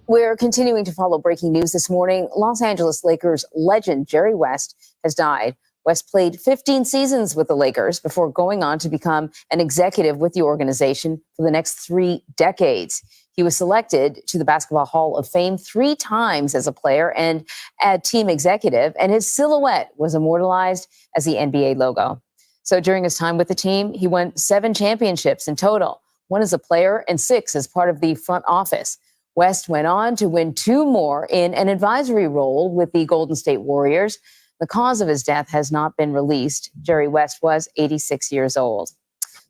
We're continuing to follow breaking news this morning. Los Angeles Lakers legend Jerry West has died. West played 15 seasons with the Lakers before going on to become an executive with the organization for the next 3 decades. He was selected to the Basketball Hall of Fame 3 times as a player and a team executive, and his silhouette was immortalized as the NBA logo. So during his time with the team, he won 7 championships in total, 1 as a player and 6 as part of the front office. West went on to win 2 more in an advisory role with the Golden State Warriors. The cause of his death has not been released. Jerry West was 86 years old.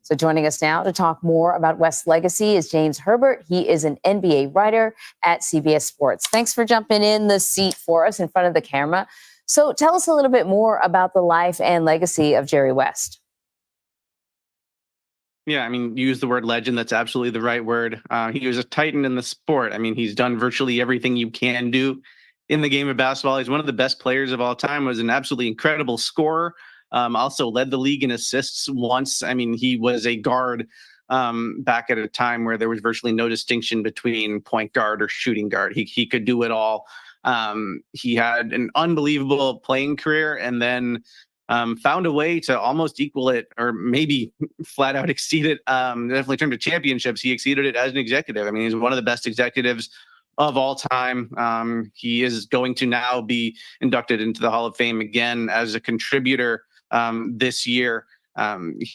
So joining us now to talk more about West's legacy is James Herbert. He is an NBA writer at CBS Sports. Thanks for jumping in the seat for us in front of the camera. So tell us a little bit more about the life and legacy of Jerry West. Yeah, I mean, you use the word legend. That's absolutely the right word. He was a titan in the sport. I mean, he's done virtually everything you can do in the game of basketball. He's one of the best players of all time, was an absolutely incredible scorer. Also led the league in assists once. I mean, he was a guard back at a time where there was virtually no distinction between point guard or shooting guard. He could do it all. He had an unbelievable playing career and then found a way to almost equal it or maybe flat out exceed it. Definitely in terms of championships, he exceeded it as an executive. I mean, he's one of the best executives of all time. He is going to now be inducted into the Hall of Fame again as a contributor this year.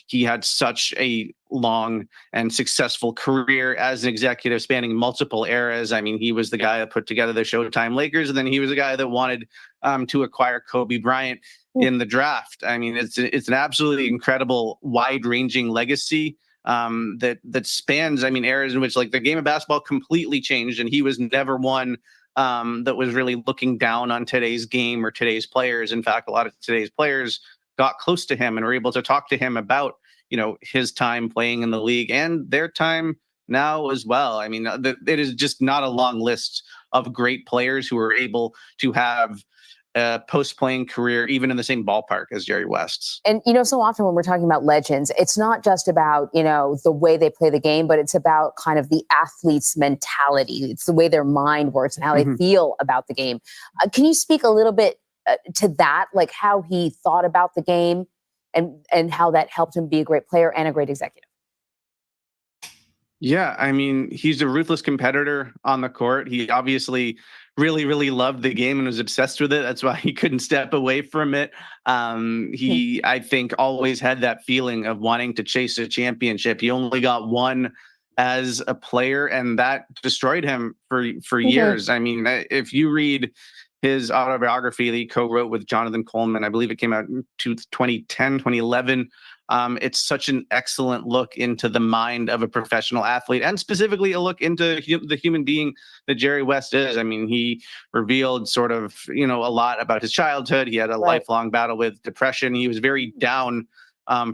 He had such a long and successful career as an executive spanning multiple eras. I mean, he was the guy that put together the Showtime Lakers, and then he was the guy that wanted to acquire Kobe Bryant in the draft. I mean, it's an absolutely incredible, wide-ranging legacy that spans, I mean, eras in which like the game of basketball completely changed, and he was never one that was really looking down on today's game or today's players. In fact, a lot of today's players got close to him and were able to talk to him about, you know, his time playing in the league and their time now as well. I mean, it is just not a long list of great players who were able to have a post-playing career, even in the same ballpark as Jerry West's. And, you know, so often when we're talking about legends, it's not just about, you know, the way they play the game, but it's about kind of the athlete's mentality. It's the way their mind works and how they feel about the game. Can you speak a little bit to that, like how he thought about the game and how that helped him be a great player and a great executive? Yeah, I mean, he's a ruthless competitor on the court. He obviously really, really loved the game and was obsessed with it. That's why he couldn't step away from it. He, I think, always had that feeling of wanting to chase a championship. He only got one as a player, and that destroyed him for years. I mean, if you read his autobiography that he co-wrote with Jonathan Coleman, I believe it came out in 2010, 2011. It's such an excellent look into the mind of a professional athlete, and specifically a look into the human being that Jerry West is. I mean, he revealed sort of, you know, a lot about his childhood. He had a lifelong battle with depression. He was very down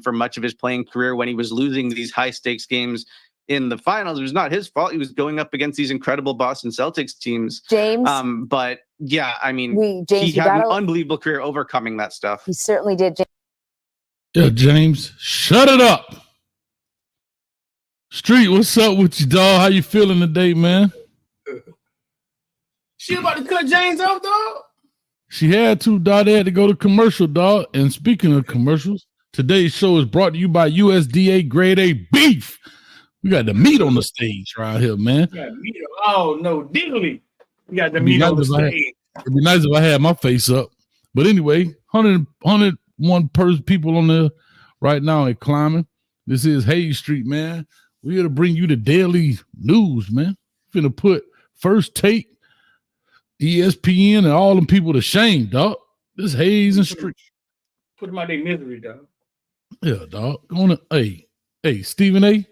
for much of his playing career when he was losing these high stakes games in the finals. It was not his fault. He was going up against these incredible Boston Celtics teams. James. But yeah, I mean, he had an unbelievable career overcoming that stuff. He certainly did. Yeah, James, shut it up. Street, what's up with you, dog? How you feeling today, man? She about to cut James off, dog? She had to, dog. They had to go to commercial, dog. And speaking of commercials, today's show is brought to you by USDA Grade A Beef. We got the meat on the stage right here, man. Oh, no, diddly. We got the meat on the stage. It'd be nice if I had my face up. But anyway, 101 people on there right now at Climbing. This is Hayes Street, man. We're here to bring you the daily news, man. Finna put First Take, ESPN, and all them people to shame, dog. This Hayes and Street. Put them out their misery, dog. Yeah, dog. Hey, Stephen A.,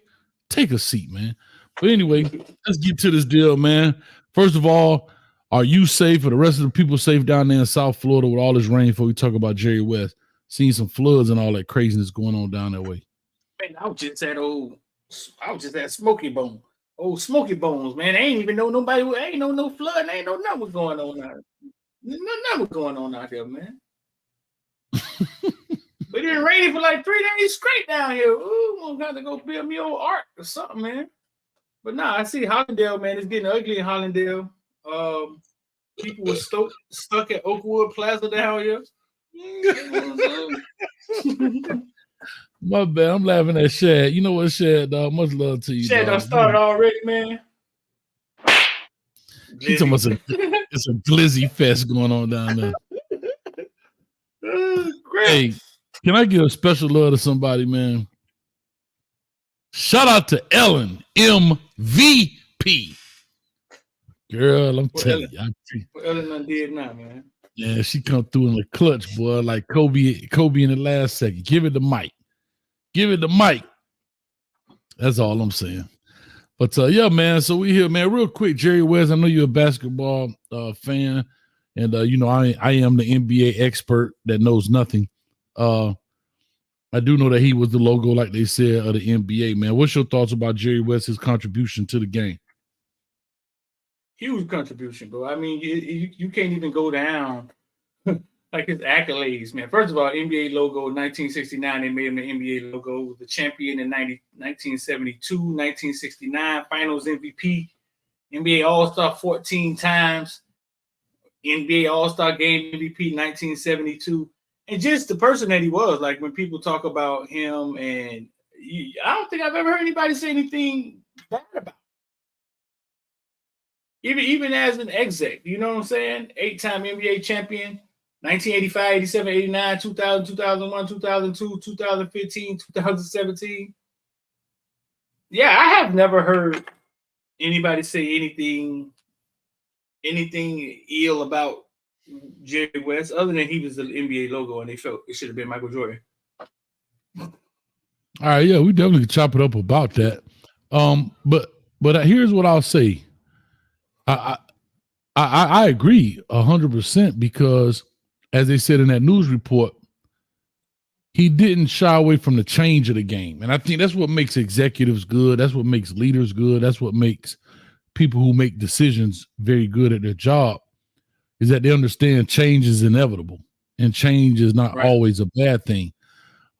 take a seat, man. But anyway, let's get to this deal, man. First of all, are you safe or the rest of the people safe down there in South Florida with all this rain before we talk about Jerry West? Seeing some floods and all that craziness going on down that way. Man, I was just at Smoky Bone. Old Smoky Bones, man. I ain't even know nobody. Ain't no flood. Ain't no nothing was going on out. Nothing was going on out here, man. But it rained for like 3 days straight down here. Ooh, I'm gonna have to go build me old art or something, man. But nah, I see Hollandale, man. It's getting ugly in Hollandale. People were stuck at Oakwood Plaza down here. My bad. I'm laughing at Shad. You know what, Shad, dog? Much love to you, Shit done dog. started already, man. He's talking about it's a glizzy fest going on down there. Hey, can I give a special love to somebody, man? Shout out to Ellen MVP. Girl, I'm telling you. What Ellen done did now, man. Yeah, she come through in the clutch, boy, like Kobe in the last second. Give it the mic. Give it the mic. That's all I'm saying. But yeah, man. So we here, man. Real quick, Jerry West. I know you're a basketball fan, and you know I am the NBA expert that knows nothing. I do know that he was the logo, like they said, of the NBA. Man, what's your thoughts about Jerry West's contribution to the game? Huge contribution, bro. I mean, you can't even go down like his accolades, man. First of all, NBA logo 1969, they made him the NBA logo. The champion in 1972, 1969, Finals MVP, NBA All-Star 14 times, NBA All-Star Game MVP 1972, and just the person that he was. Like when people talk about him, and I don't think I've ever heard anybody say anything bad about him. Even as an exec, you know what I'm saying? 8-time NBA champion, 1985, 87, 89, 2000, 2001, 2002, 2015, 2017. Yeah, I have never heard anybody say anything ill about Jerry West, other than he was the NBA logo and they felt it should have been Michael Jordan. All right, yeah, we definitely could chop it up about that. But here's what I'll say. I agree 100% because, as they said in that news report, he didn't shy away from the change of the game, and I think that's what makes executives good. That's what makes leaders good. That's what makes people who make decisions very good at their job. Is that they understand change is inevitable, and change is not always a bad thing.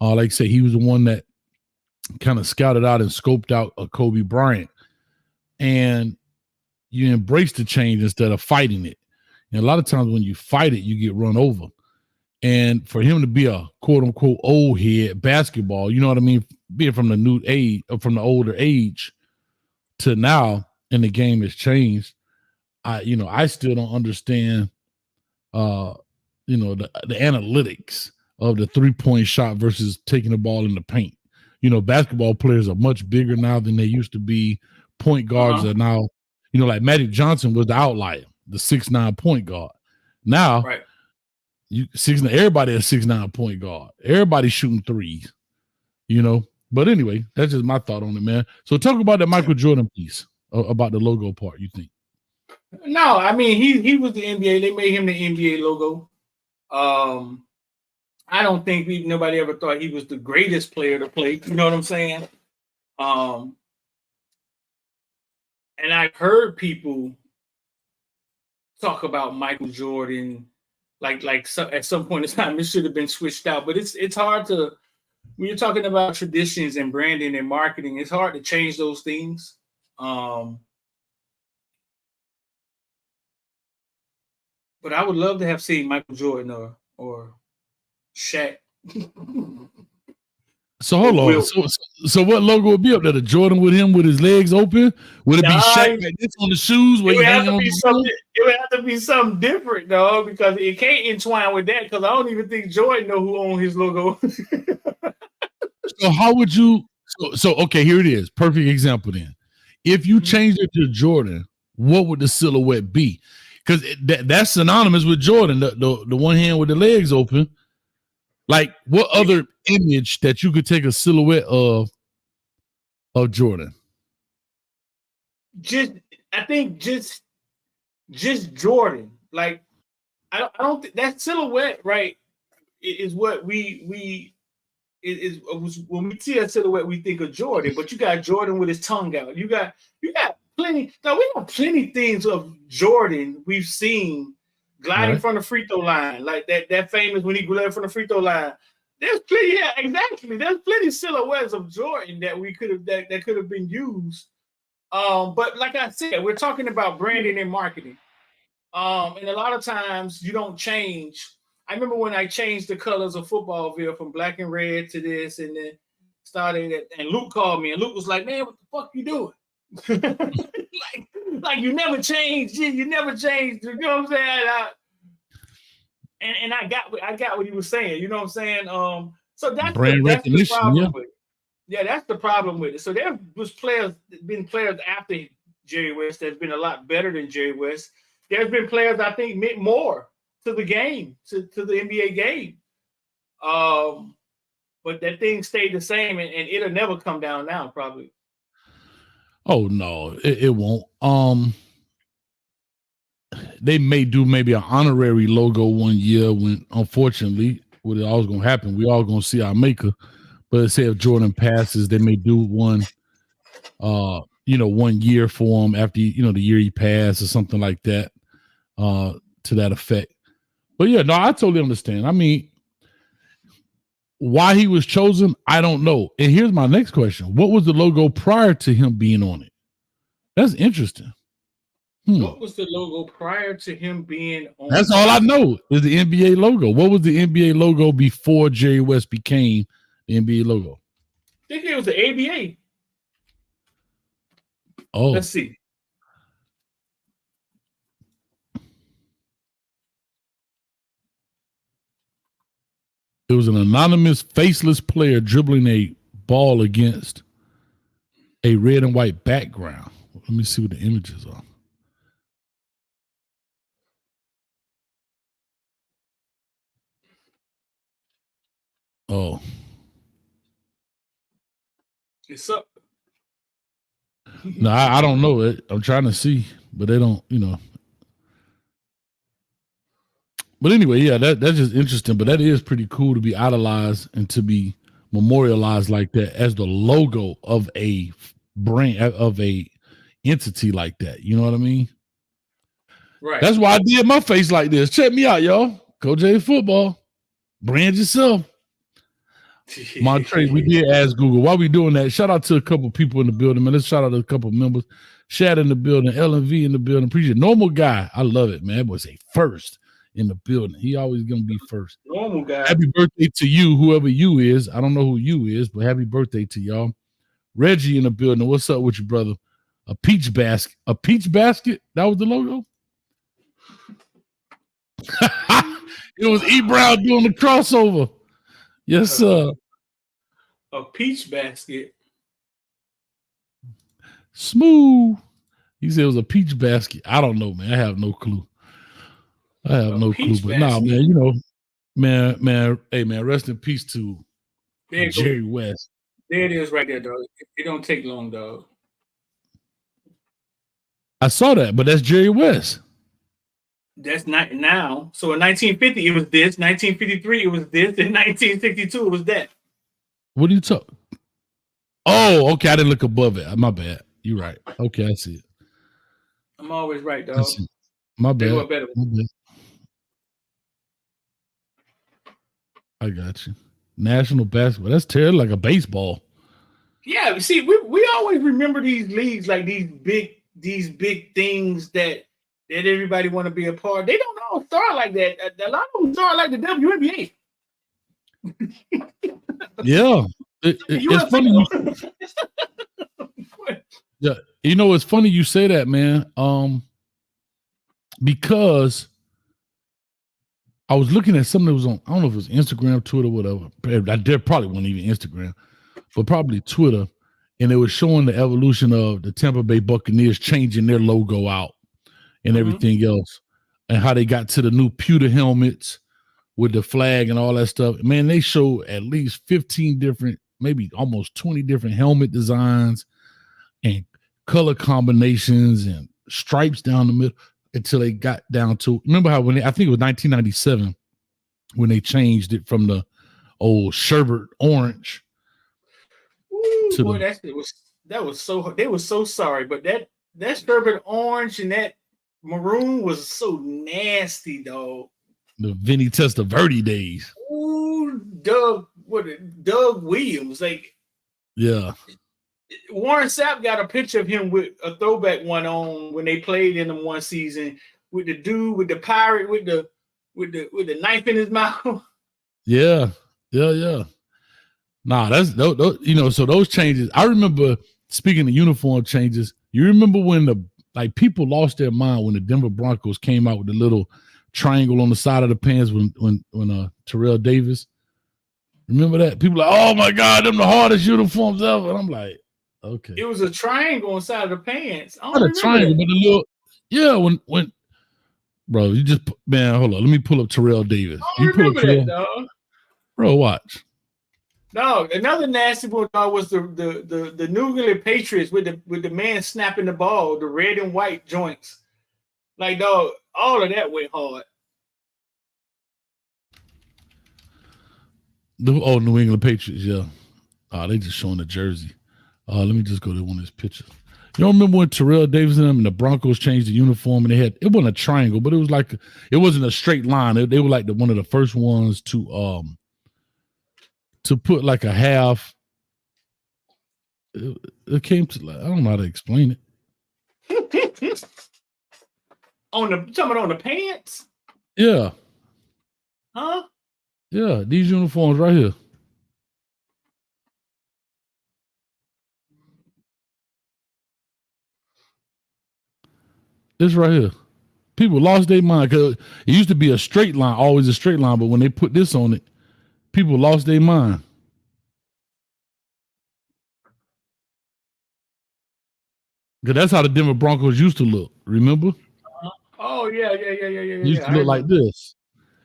Like I say, he was the one that kind of scouted out and scoped out a Kobe Bryant, and you embrace the change instead of fighting it. And a lot of times when you fight it, you get run over. And for him to be a quote unquote old head basketball, you know what I mean? Being from the new age, from the older age to now, and the game has changed. I still don't understand, the analytics of the 3-point shot versus taking the ball in the paint. You know, basketball players are much bigger now than they used to be. Point guards are now, like Magic Johnson was the outlier, the 6'9" point guard. Now, everybody a 6'9" point guard. Everybody's shooting threes, But anyway, that's just my thought on it, man. So talk about that Michael Jordan piece about the logo part, you think? No, I mean, he was the NBA. They made him the NBA logo. I don't think nobody ever thought he was the greatest player to play. You know what I'm saying? And I've heard people talk about Michael Jordan at some point in time, it should have been switched out. But it's hard to, when you're talking about traditions and branding and marketing, it's hard to change those things. But I would love to have seen Michael Jordan or Shaq. So hold on. So what logo would be up there? The Jordan with him with his legs open? Would it be Shaq like this on the shoes? It would have to be something different, though, because it can't entwine with that. Because I don't even think Jordan know who owned his logo. So how would you? So okay, here it is. Perfect example. Then, if you changed it to Jordan, what would the silhouette be? Because that's synonymous with Jordan. The one hand with the legs open. Like, what other image that you could take a silhouette of Jordan? I think just Jordan. Like, I don't think that silhouette, right, is what we when we see a silhouette, we think of Jordan. But you got Jordan with his tongue out. You got plenty. Now we got plenty things of Jordan we've seen. Gliding from the free throw line, like that famous when he glided from the free throw line. There's plenty, yeah, exactly. There's plenty silhouettes of Jordan that we could have that could have been used. But like I said, we're talking about branding and marketing. And a lot of times you don't change. I remember when I changed the colors of Footballville from black and red to this, and then started it. And Luke called me, and Luke was like, "Man, what the fuck you doing?" like you never changed. You never changed. You know what I'm saying? And I got what he was saying. You know what I'm saying? So that's Brand the recognition, problem with it. Yeah, that's the problem with it. So there was been players after Jerry West that's been a lot better than Jerry West. There's been players I think meant more to the game, to the NBA game. But that thing stayed the same, and it'll never come down now, probably. Oh no, it won't. They may do maybe an honorary logo one year when, unfortunately, what is always going to happen, we all going to see our maker. But say if Jordan passes, they may do one, 1 year for him after, the year he passed or something like that, to that effect. But yeah, no, I totally understand. I mean, why he was chosen, I don't know. And here's my next question. What was the logo prior to him being on it? That's interesting. What was the logo prior to him being on? That's all I know is the NBA logo. What was the NBA logo before Jerry West became the NBA logo? I think it was the ABA. Oh. Let's see. It was an anonymous, faceless player dribbling a ball against a red and white background. Let me see what the images are. Oh. It's up. No, I don't know it. I'm trying to see, but they don't, But anyway, yeah, that's just interesting. But that is pretty cool to be idolized and to be memorialized like that as the logo of a brand, of a entity like that. You know what I mean? Right. That's why I did my face like this. Check me out, y'all. Coach A Football. Brand yourself. Montre, we did ask Google why we doing that. Shout out to a couple people in the building, man. Let's shout out to a couple members. Shad in the building, LNV in the building. Appreciate it. Normal guy. I love it, man. That was a first in the building. He always gonna be first. Normal guy. Happy birthday to you, whoever you is. I don't know who you is, but happy birthday to y'all. Reggie in the building. What's up with you, brother? A peach basket. A peach basket? That was the logo? It was E. Brown doing the crossover. Yes, sir. A peach basket. Smooth. He said it was a peach basket. I don't know, man. I have no clue. But nah, man, man, hey, man, rest in peace to Jerry West. There it is right there, dog. It don't take long, dog. I saw that, but that's Jerry West. That's not now. So in 1950, it was this. 1953, it was this. In 1962, it was that. What are you talking? Oh, okay. I didn't look above it. My bad. You're right. Okay, I see it. I'm always right, dog. My bad. I got you. National basketball. That's terrible, like a baseball. Yeah, see, we always remember these leagues like these big things that everybody want to be a part. They don't all start like that. A lot of them start like the WNBA. Yeah, it's funny. Yeah, it's funny you say that, man. Because I was looking at something that was on, I don't know if it was Instagram, Twitter, whatever. There probably wasn't even Instagram, but probably Twitter. And it was showing the evolution of the Tampa Bay Buccaneers changing their logo out and everything else, and how they got to the new pewter helmets with the flag and all that stuff. Man, they show at least 15 different, maybe almost 20 different helmet designs and color combinations and stripes down the middle until they got down to, remember how I think it was 1997 when they changed it from the old sherbet orange. Ooh, boy, that was so, they were so sorry, but that sherbet orange and that maroon was so nasty, dog. The Vinny Testaverde days. Ooh, Doug Williams, like, yeah. Warren Sapp got a picture of him with a throwback one on when they played in them one season with the dude with the pirate with the knife in his mouth. Yeah. Nah, that's those, so those changes. I remember, speaking of uniform changes, you remember when people lost their mind when the Denver Broncos came out with the little triangle on the side of the pants when Terrell Davis. Remember that? People like, oh my God, them the hardest uniforms ever. And I'm like, okay. It was a triangle inside of the pants. Not a triangle, but a little, when bro, you just, man, hold on. Let me pull up Terrell Davis. I don't remember that, dog. Bro, watch. No, another nasty one, dog, was the New England Patriots with the man snapping the ball, the red and white joints. Like, dog, all of that went hard. New England Patriots, yeah. They just showing the jersey. Let me just go to one of his pictures. You don't remember when Terrell Davis and them and the Broncos changed the uniform and it wasn't a triangle, but it was like it wasn't a straight line. They were like one of the first ones to put like a half. It came to, I don't know how to explain it. Talking on the pants? Yeah. Huh? Yeah, these uniforms right here. This right here. People lost their mind because it used to be a straight line, always a straight line, but when they put this on it, people lost their mind. Because that's how the Denver Broncos used to look, remember? Oh, yeah. It used to look like this.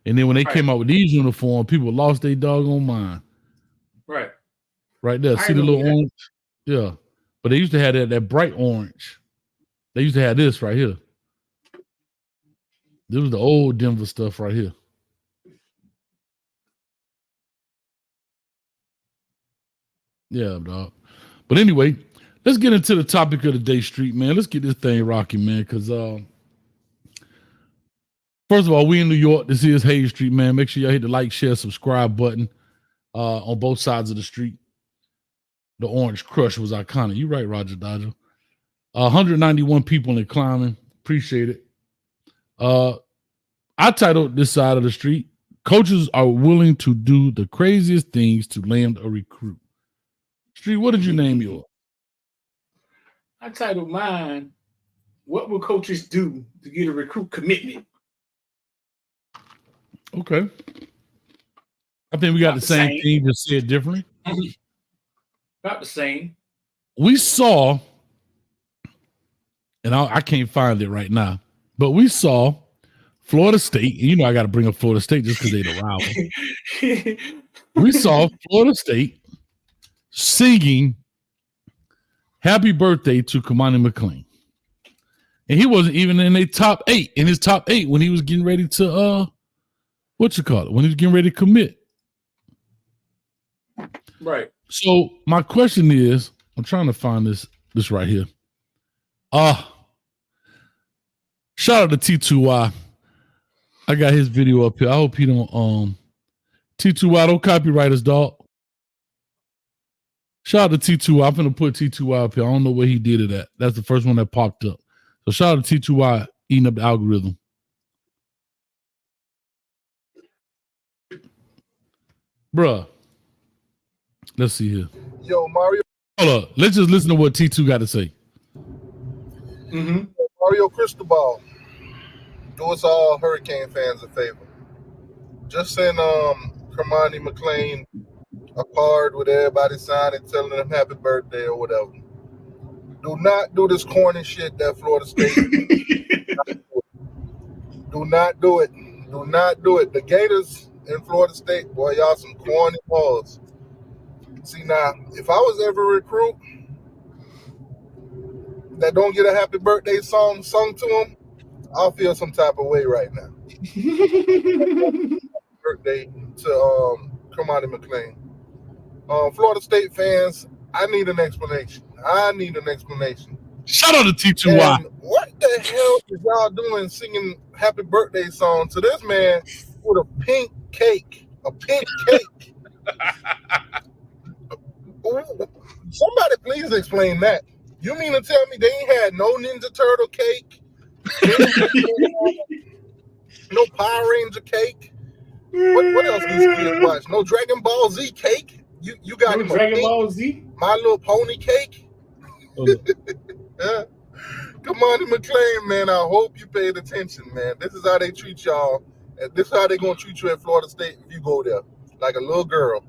And then when they came out with these uniforms, people lost their doggone mind. Right. Right there. See the little orange? Yeah. But they used to have that bright orange. They used to have this right here. This was the old Denver stuff right here. Yeah, dog. But anyway, let's get into the topic of the day, Street, man. Let's get this thing rocking, man, because first of all, we in New York. This is Hayes Street, man. Make sure y'all hit the like, share, subscribe button on both sides of the street. The Orange Crush was iconic. You right, Roger Dodger. 191 people in climbing. Appreciate it. I titled this side of the street, Coaches Are Willing to Do the Craziest Things to Land a Recruit. Street, what did you name yours? I titled mine, What Will Coaches Do to Get a Recruit Commitment? Okay. I think we got the same thing, just said differently. About the same. We saw, and I can't find it right now, but we saw Florida State. You know I got to bring up Florida State just because they're the rival. We saw Florida State singing Happy Birthday to Kamani McLean. And he wasn't even in their top 8, in his top 8 when he was getting ready to, when he was getting ready to commit. Right. So my question is, I'm trying to find this right here. Shout out to T2Y. I got his video up here. I hope he don't T2Y, don't copyright us, dog. Shout out to T2Y. I'm finna put T2Y up here. I don't know where he did it at. That's the first one that popped up. So shout out to T2Y eating up the algorithm. Bruh. Let's see here. Yo, Mario. Hold up. Let's just listen to what T2 got to say. Mm-hmm. Mario Cristobal. Do us all Hurricane fans a favor. Just send Kamani McLean a card with everybody signing, telling them happy birthday or whatever. Do not do this corny shit that Florida State. Do not do it. Do not do it. The Gators in Florida State, boy, y'all some corny balls. See, now, if I was ever a recruit that don't get a happy birthday song sung to him, I'll feel some type of way right now. Birthday to Kamani McLean. Florida State fans, I need an explanation. Shout out to T2Y. And what the hell is y'all doing singing happy birthday song to this man with a pink cake? A pink cake. Somebody please explain that. You mean to tell me they ain't had no Ninja Turtle cake, No Power Ranger cake. What else these kids watch? No Dragon Ball Z cake. You got No Dragon Ball Z. My Little Pony cake. Yeah. Kamani McClain, man, I hope you paid attention, man. This is how they treat y'all. And this is how they gonna treat you at Florida State if you go there. Like a little girl.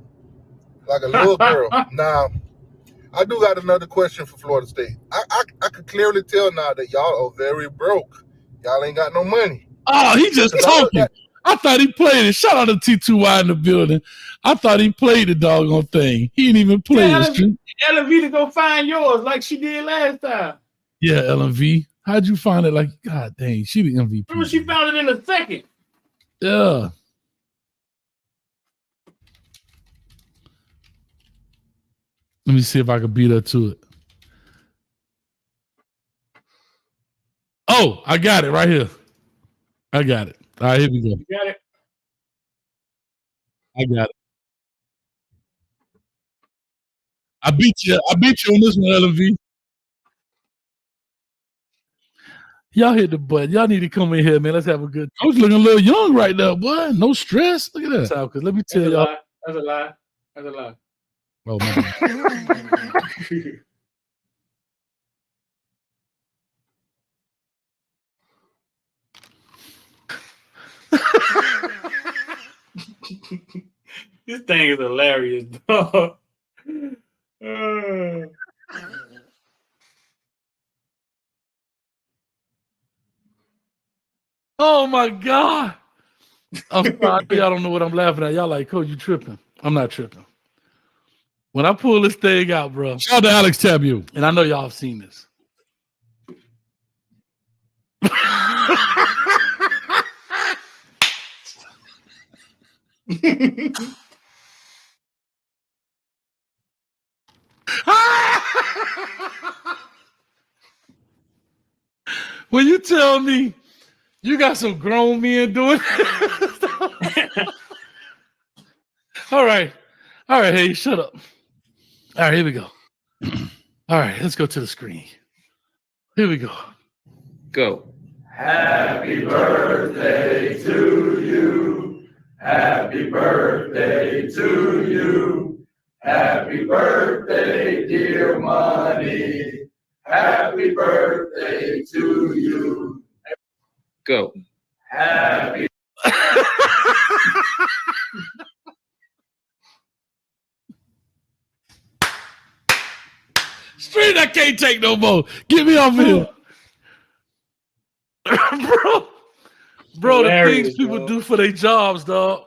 Like a little girl. Now, I do got another question for Florida State. I could clearly tell now that y'all are very broke. Y'all ain't got no money. Oh, he just talking. I thought he played it. Shout out to T2Y in the building. I thought he played the doggone thing. He didn't even play it. LV to go find yours like she did last time. Yeah, LMV. How'd you find it? Like, God dang, she the MVP. Remember, she found it in a second. Yeah. Let me see if I can beat her to it. Oh, I got it right here. I got it. All right, here we go. You got it? I got it. I beat you on this one, LMV. Y'all hit the button. Y'all need to come in here, man. Let's have a good. I was looking a little young right now, boy. No stress. Look at that. Because let me tell y'all. That's a lie. That's a lie. Oh man. This thing is hilarious, dog. Oh my God. I'm sorry. Y'all don't know what I'm laughing at. Y'all like, Coach, you tripping. I'm not tripping. When I pull this thing out, bro. Shout out to Alex Tabu. And I know y'all have seen this. When you tell me you got some grown men doing all right. All right, hey, shut up. All right, here we go. All right, let's go to the screen. Here we go. Go. Happy birthday to you. Happy birthday to you. Happy birthday, dear Money. Happy birthday to you. Go. Happy. Street, I can't take no more. Get me off here. Bro, the things people do for their jobs, dog.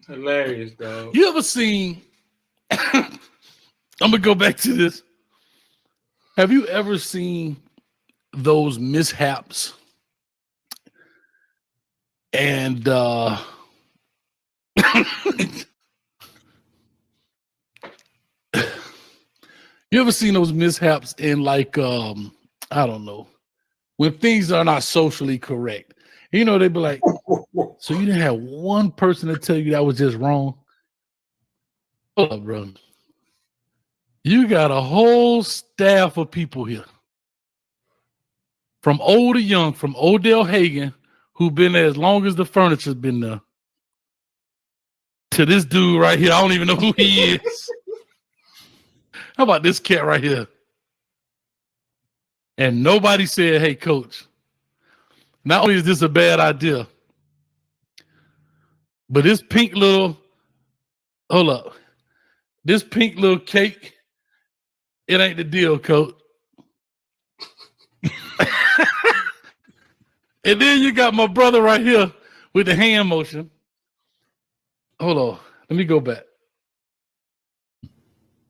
Hilarious, dog. You ever seen, I'm going to go back to this. Have you ever seen those mishaps? And you ever seen those mishaps in like, I don't know, when things are not socially correct? You know, they'd be like, so you didn't have one person to tell you that was just wrong? Hold up, bro. You got a whole staff of people here. From old to young, from Odell Hagen, who've been there as long as the furniture's been there, to this dude right here. I don't even know who he is. How about this cat right here? And nobody said, hey, coach, not only is this a bad idea, but this pink little, hold up, this pink little cake, it ain't the deal, coach. And then you got my brother right here with the hand motion. Hold on. Let me go back.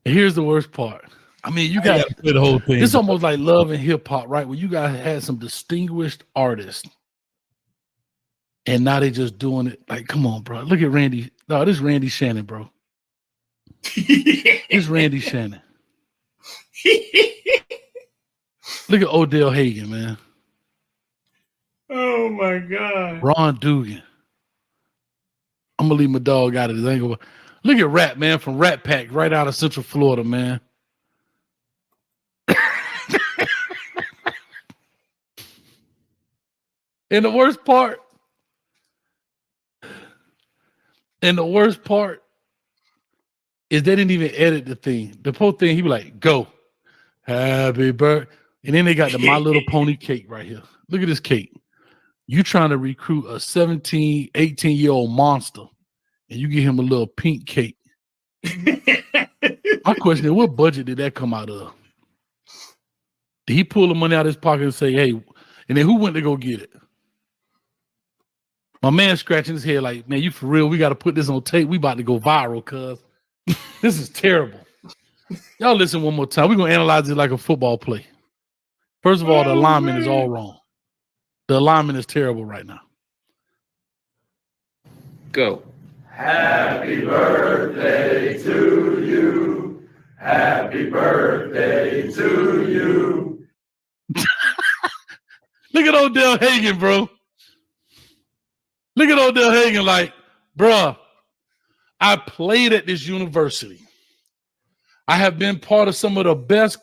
And here's the worst part. I mean, you got to play the whole thing. It's almost like Love and Hip Hop, right? Where you guys had some distinguished artists. And now they just doing it. Like, come on, bro. Look at Randy. No, this is Randy Shannon, bro. This Randy Shannon. Look at Odell Hagen, man. Oh my God. Ron Dugan. I'm gonna leave my dog out of this angle. Look at Rat, man, from Rat Pack, right out of Central Florida, man. And the worst part is they didn't even edit the thing. The whole thing, he be like, go. Happy birthday. And then they got the My Little Pony cake right here. Look at this cake. You trying to recruit a 17, 18-year-old monster, and you give him a little pink cake. My question is, what budget did that come out of? Did he pull the money out of his pocket and say, hey, and then who went to go get it? My man scratching his head like, man, you for real? We got to put this on tape. We about to go viral, cuz. This is terrible. Y'all listen one more time. We're going to analyze it like a football play. First of all, the alignment is all wrong. The alignment is terrible right now. Go. Happy birthday to you. Happy birthday to you. Look at Odell Hagen, bro. Look at Odell Hagen like, bruh, I played at this university. I have been part of some of the best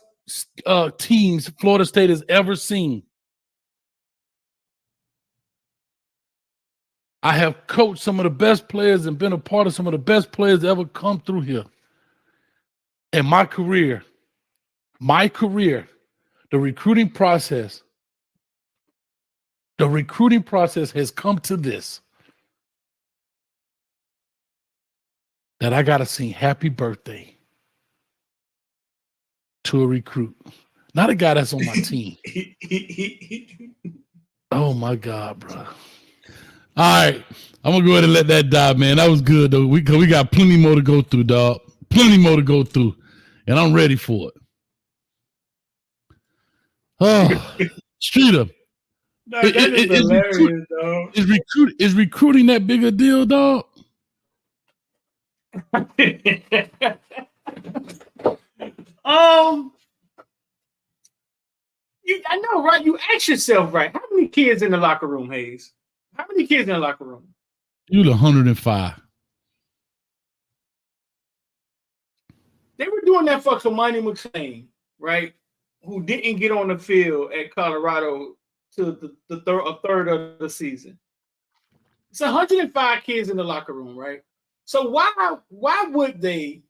teams Florida State has ever seen. I have coached some of the best players and been a part of some of the best players that ever come through here. And my career, the recruiting process has come to this. That I got to sing happy birthday to a recruit. Not a guy that's on my team. Oh, my God, bro. All right. I'm going to go ahead and let that die, man. That was good, though. We got plenty more to go through, dog. Plenty more to go through. And I'm ready for it. Oh, Streeter. No, that is hilarious, dog. Is recruiting that big a deal, dog? I know, right? You ask yourself, right? How many kids in the locker room, Hayes? How many kids in the locker room? You 105. They were doing that for Kamani McClain, right? Who didn't get on the field at Colorado to a third of the season. It's 105 kids in the locker room, right? So why would they?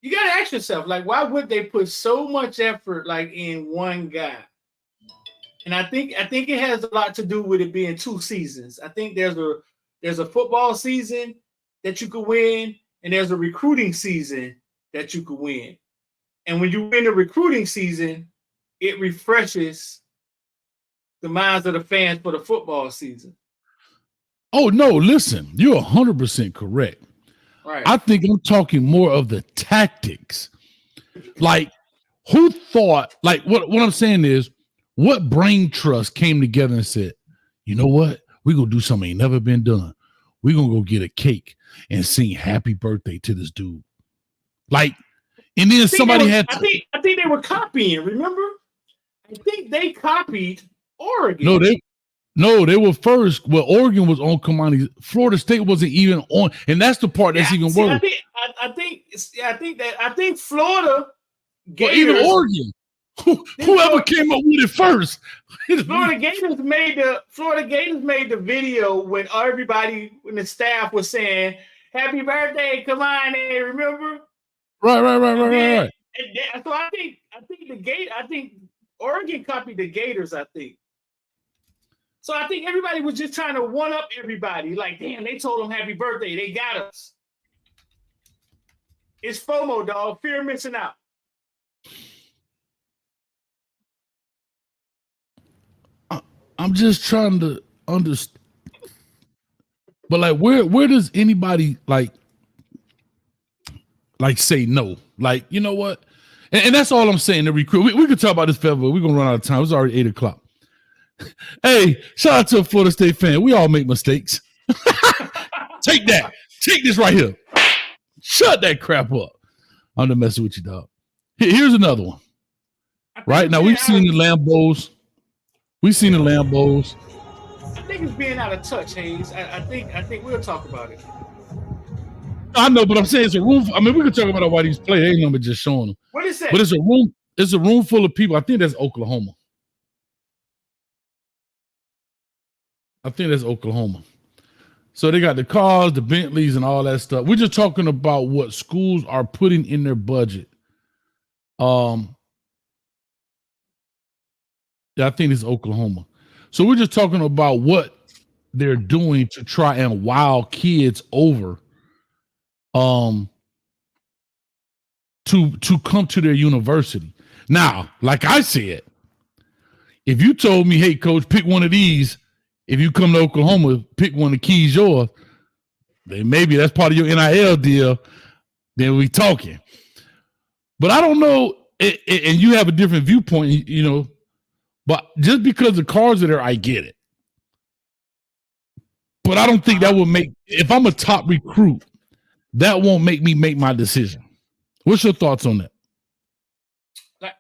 You got to ask yourself, like, why would they put so much effort like in one guy? And I think it has a lot to do with it being 2 seasons. I think there's a football season that you could win, and there's a recruiting season that you could win. And when you win the recruiting season, it refreshes the minds of the fans for the football season. Oh, no, listen, you're 100% correct. Right. I think I'm talking more of the tactics. Like, who thought, like, what I'm saying is, what brain trust came together and said, you know what? We're going to do something ain't never been done. We're going to go get a cake and sing happy birthday to this dude. Like, and then somebody had to. I think they were copying, remember? I think they copied Oregon. No, they were first. Well, Oregon was on Kamani. Florida State wasn't even on, and that's the part that's even worse. I think Florida. Well, even Oregon, whoever came up with it first. Florida Gators made the video when the staff was saying "Happy birthday, Kamani," remember? Right. And so I think Oregon copied the Gators. I think. So I think everybody was just trying to one up everybody. Like, damn, they told them happy birthday. They got us. It's FOMO, dog. Fear of missing out. I'm just trying to understand. But like, where does anybody like say no? Like, you know what? And that's all I'm saying. The recruit. We could talk about this forever. We're gonna run out of time. It's already 8:00. Hey, shout out to a Florida State fan. We all make mistakes. Take that. Take this right here. Shut that crap up. I'm just messing with you, dog. Here's another one. Right now, we've seen the Lambos. I think it's being out of touch, Hayes. I think we'll talk about it. I know, but I'm saying it's a room. I mean, we could talk about why these play. Ain't number just showing them. What is that? But it's a room. It's a room full of people. I think that's Oklahoma. I think that's Oklahoma. So they got the cars, the Bentleys, and all that stuff. We're just talking about what schools are putting in their budget. Yeah, I think it's Oklahoma. So we're just talking about what they're doing to try and wow kids over to come to their university. Now, like I said, if you told me, hey, coach, pick one of these, if you come to Oklahoma, pick one of the keys yours, then maybe that's part of your NIL deal, then we talking. But I don't know, and you have a different viewpoint, you know, but just because the cars are there, I get it. But I don't think that would make, if I'm a top recruit, that won't make me make my decision. What's your thoughts on that?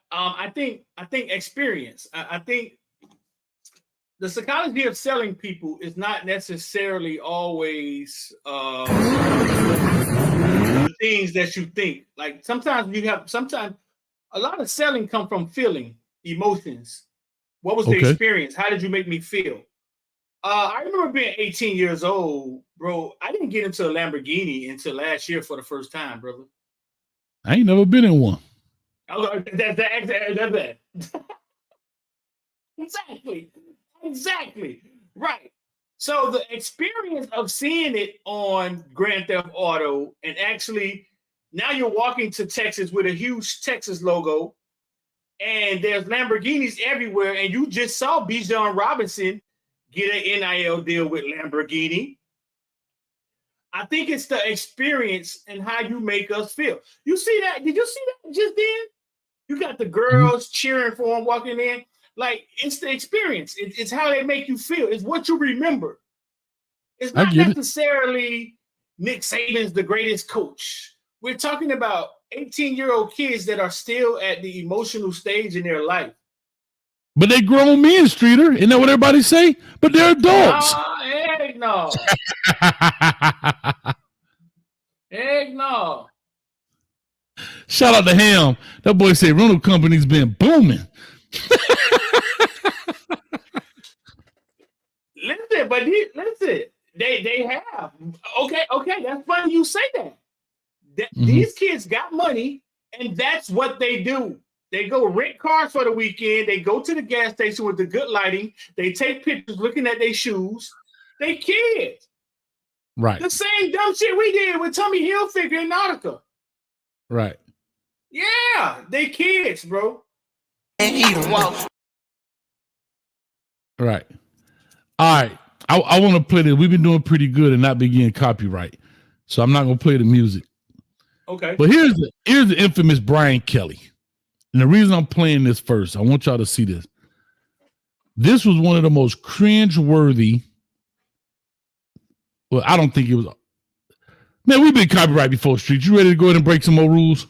I think experience. I think the psychology of selling people is not necessarily always the things that you think. Like sometimes a lot of selling come from feeling, emotions. What was the experience? How did you make me feel? I remember being 18 years old, bro. I didn't get into a Lamborghini until last year for the first time, brother. I ain't never been in one. That's that. Exactly. Right. So the experience of seeing it on Grand Theft Auto, and actually now you're walking to Texas with a huge Texas logo, and there's Lamborghinis everywhere, and you just saw Bijan Robinson get an NIL deal with Lamborghini. I think it's the experience and how you make us feel. You see that? Did you see that just then? You got the girls cheering for him walking in. Like, it's the experience. It's how they make you feel. It's what you remember. It's not necessarily Nick Saban's the greatest coach. We're talking about 18-year-old kids that are still at the emotional stage in their life. But they grown men, Streeter. Isn't that what everybody say? But they're adults. Heck no. Heck no. Shout out to Ham. That boy say rental company's been booming. Listen. They have. Okay. That's funny you say that. These kids got money, and that's what they do. They go rent cars for the weekend. They go to the gas station with the good lighting. They take pictures looking at their shoes. They kids. Right. The same dumb shit we did with Tommy Hilfiger in Nautica. Right. Yeah, they kids, bro. Right. All right. I want to play this. We've been doing pretty good and not be getting copyright. So I'm not going to play the music. Okay. But here's the infamous Brian Kelly. And the reason I'm playing this first, I want y'all to see this. This was one of the most cringe-worthy. Well, I don't think it was. Man, we've been copyright before, Street. You ready to go ahead and break some more rules?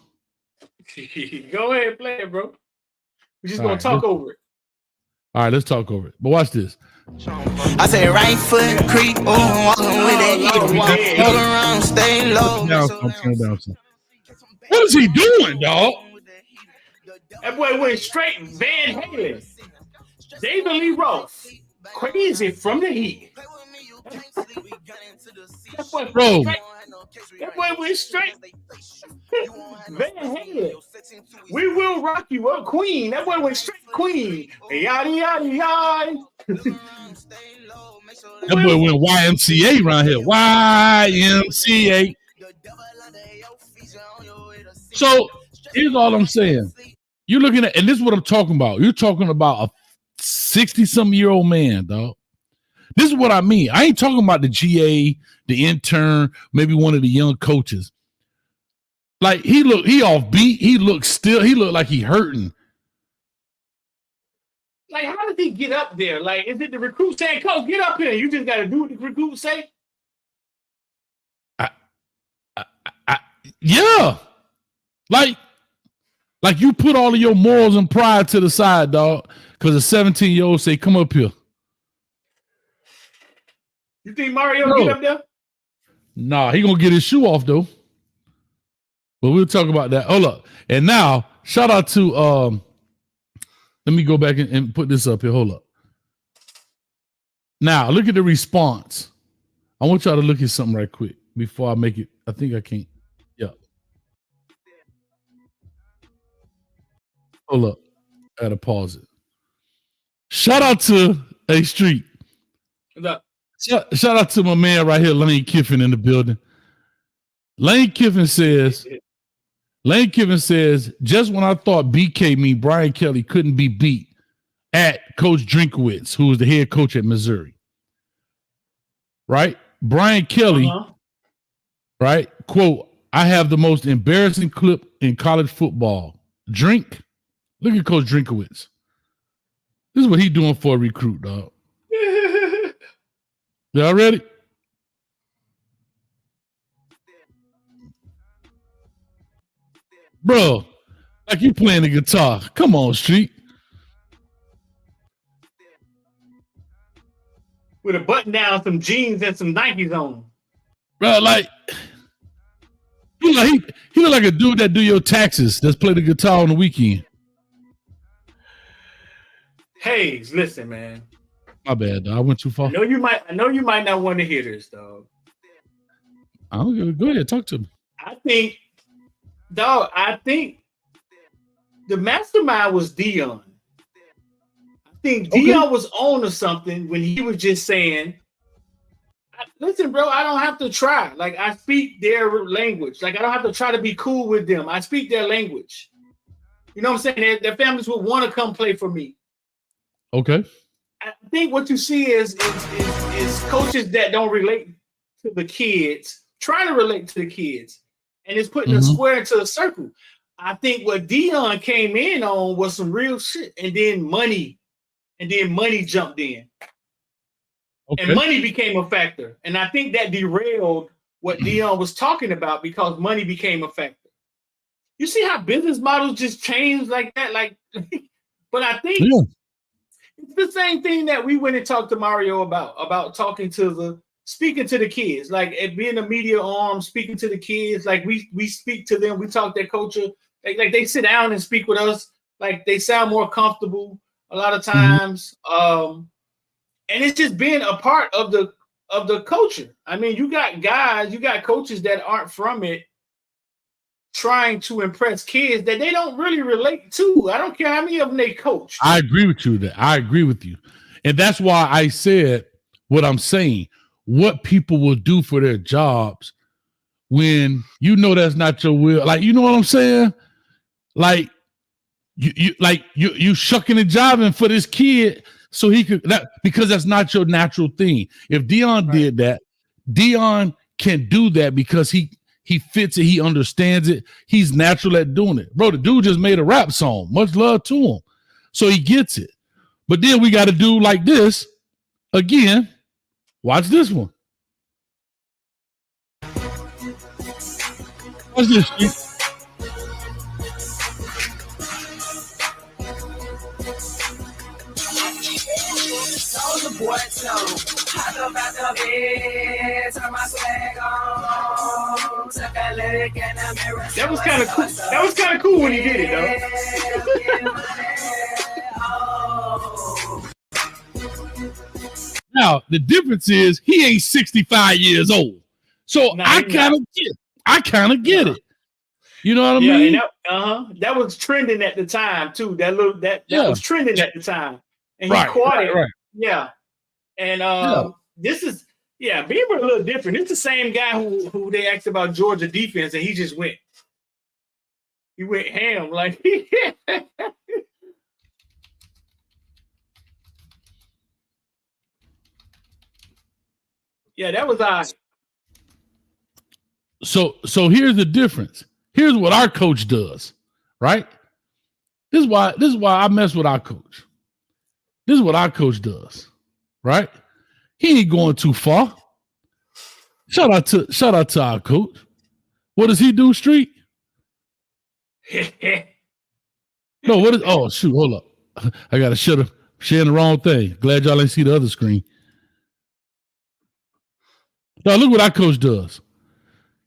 Go ahead and play it, bro. We're just going to talk over it. All right, let's talk over it. But watch this. I say right foot creep, walking with it. Walk around, stay low. Turn it down some. What is he doing, dog? That boy went straight Van Halen. David Lee Roth. Crazy from the heat. That boy went straight. Van Halen. We will rock you up, Queen. That boy went straight Queen. Yada yada yada. That boy went YMCA around here. YMCA. So here's all I'm saying. You're looking at, and this is what I'm talking about. You're talking about a 60-something-year-old man, dog. This is what I mean. I ain't talking about the GA, the intern, maybe one of the young coaches. Like he off beat. He looked like he hurting. Like, how did he get up there? Like, is it the recruit saying, "Coach, get up here"? You just got to do what the recruit say. Yeah, like you put all of your morals and pride to the side, dog. Because a 17-year-old say, "Come up here." You think Mario get up there? Nah, he gonna get his shoe off though. But we'll talk about that. Hold up. And now, shout out to let me go back and put this up here. Hold up. Now look at the response. I want y'all to look at something right quick before I make it. I think I can't. Yeah. Hold up. I gotta pause it. Shout out to A Street. Shout out to my man right here, Lane Kiffin, in the building. Lane Kiffin says, just when I thought BK mean Brian Kelly couldn't be beat at Coach Drinkowitz, who was the head coach at Missouri. Right? Brian Kelly, right? Quote, I have the most embarrassing clip in college football. Drink. Look at Coach Drinkowitz. This is what he doing for a recruit, dog. Y'all ready? Bro, like you playing the guitar. Come on, Street. With a button down, some jeans, and some Nikes on. Bro, like he look like a dude that do your taxes that's play the guitar on the weekend. Hey, listen, man. My bad, dog. I went too far. I know you might not want to hear this, dog. I don't give a, go ahead, talk to me. I think the mastermind was Dion. I think Dion was on to something when he was just saying, listen, bro, I don't have to try. Like, I speak their language. Like, I don't have to try to be cool with them. I speak their language. You know what I'm saying? Their families would want to come play for me. Okay. I think what you see is coaches that don't relate to the kids, trying to relate to the kids, and it's putting a square into a circle. I think what Dion came in on was some real shit, and then money jumped in. Okay. And money became a factor. And I think that derailed what Dion was talking about because money became a factor. You see how business models just change like that? Like, but I think it's the same thing that we went and talked to Mario about speaking to the kids, like being a media arm, speaking to the kids, like we speak to them, we talk their culture, like they sit down and speak with us, like they sound more comfortable a lot of times. And it's just been a part of the culture. I mean, you got coaches that aren't from it trying to impress kids that they don't really relate to. I don't care how many of them they coach. I agree with you that I agree with you. And that's why I said what I'm saying. What people will do for their jobs when you know that's not your will. Like, you know what I'm saying? Like you shucking and jiving for this kid so he could because that's not your natural thing. If Dion did that, Dion can do that because he fits it, he understands it, he's natural at doing it. Bro, the dude just made a rap song. Much love to him. So he gets it. But then we got to do like this again. Watch this one. Watch this. That was kind of cool. That was kind of cool when he did it, though. Now the difference is he ain't 65 years old, so I kind of get it. You know what I mean? And that was trending at the time too. That was trending at the time, and he caught it. Right. Yeah, and this is Bieber a little different. It's the same guy who they asked about Georgia defense, and he just went ham like. Yeah, that was odd. So here's the difference. Here's what our coach does, right? This is why I mess with our coach. This is what our coach does, right? He ain't going too far. Shout out to our coach. What does he do, Street? No, what is? Oh shoot, hold up. I gotta sharing the wrong thing. Glad y'all ain't see the other screen. Now look what our coach does.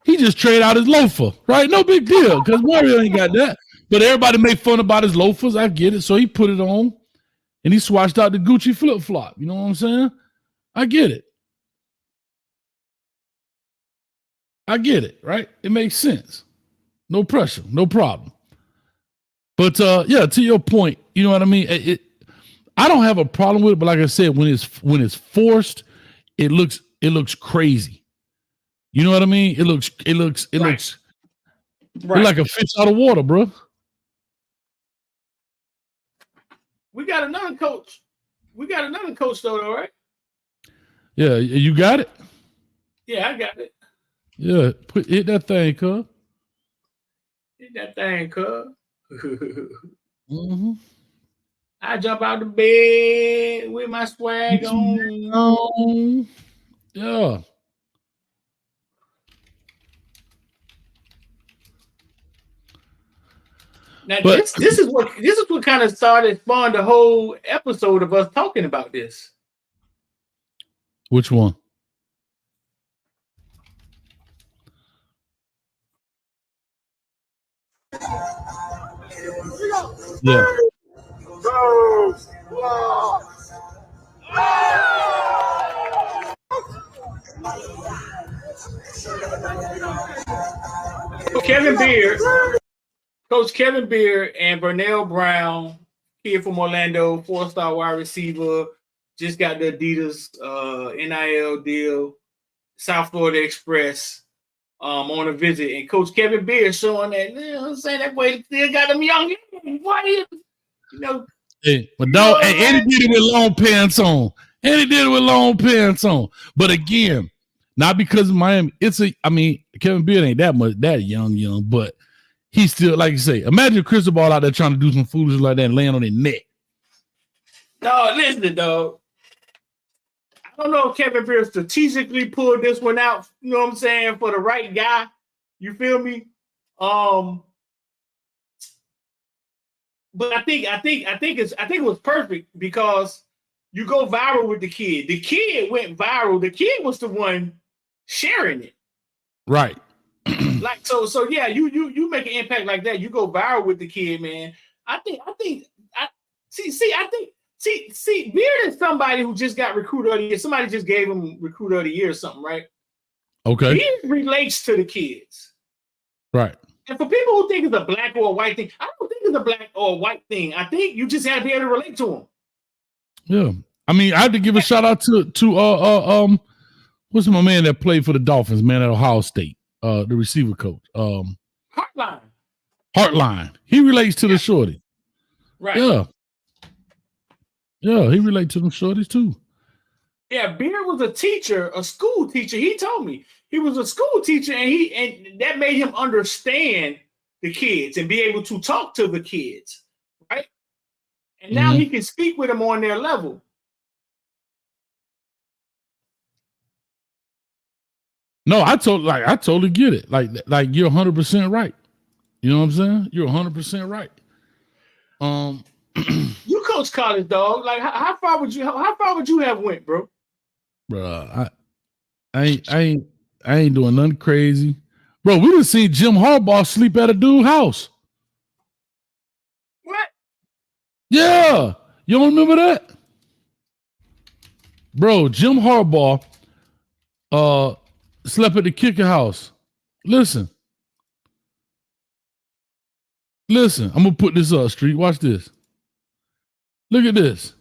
He just trade out his loafer, right? No big deal, because Mario ain't got that. But everybody made fun about his loafers. I get it. So he put it on, and he swatched out the Gucci flip flop. You know what I'm saying? I get it. I get it, right? It makes sense. No pressure, no problem. But yeah, to your point, you know what I mean? I don't have a problem with it, but like I said, when it's forced, it looks crazy. You know what I mean? It looks like a fish out of water, bro. We got another coach. Though, right? Yeah, you got it? Yeah, I got it. Yeah, hit that thing, cuz. Hit that thing, cuz. Mm-hmm. I jump out the bed with my swag on. Yeah. Now this is what kind of spawned the whole episode of us talking about this. Which one? Yeah. Coach Kevin Beard and Vernell Brown, kid from Orlando, 4-star wide receiver, just got the Adidas NIL deal, South Florida Express, on a visit, and Coach Kevin Beard showing that, you know what I'm saying, that boy still got them young, why, you know. Hey, but dog, and he did it with long pants on. But again, not because of Miami. Kevin Beard ain't that young, but he still, like you say, imagine Cristobal out there trying to do some foolishness like that and laying on his neck. No, listen, dog. I don't know if Kevin Beard strategically pulled this one out, you know what I'm saying, for the right guy. You feel me? But I think it was perfect because you go viral with the kid. The kid went viral. The kid was the one sharing it. Right. Like so yeah, you make an impact like that. You go viral with the kid, man. I think Beard is somebody who just got recruiter of the year. Somebody just gave him recruiter of the year or something, right? Okay. Beard relates to the kids. Right. And for people who think it's a black or a white thing, I don't think it's a black or a white thing. I think you just have to be able to relate to them. Yeah. I mean, I have to give a shout out to what's my man that played for the Dolphins, man, at Ohio State, the receiver coach. Hartline. He relates to the shorty. Right. Yeah. Yeah, he relates to them shorties too. Yeah, Beard was a teacher, a school teacher. He told me he was a school teacher, and that made him understand the kids and be able to talk to the kids, right? And now he can speak with them on their level. No, I totally get it. Like you're 100% right. You know what I'm saying? You're 100% right. You coach college, dog. Like how far would you have went, bro? Bro, I ain't doing nothing crazy. Bro, we done seen Jim Harbaugh sleep at a dude's house. What? Yeah. You don't remember that? Bro, Jim Harbaugh slept at the kicker house. Listen, I'm gonna put this up, Street. Watch this. Look at this.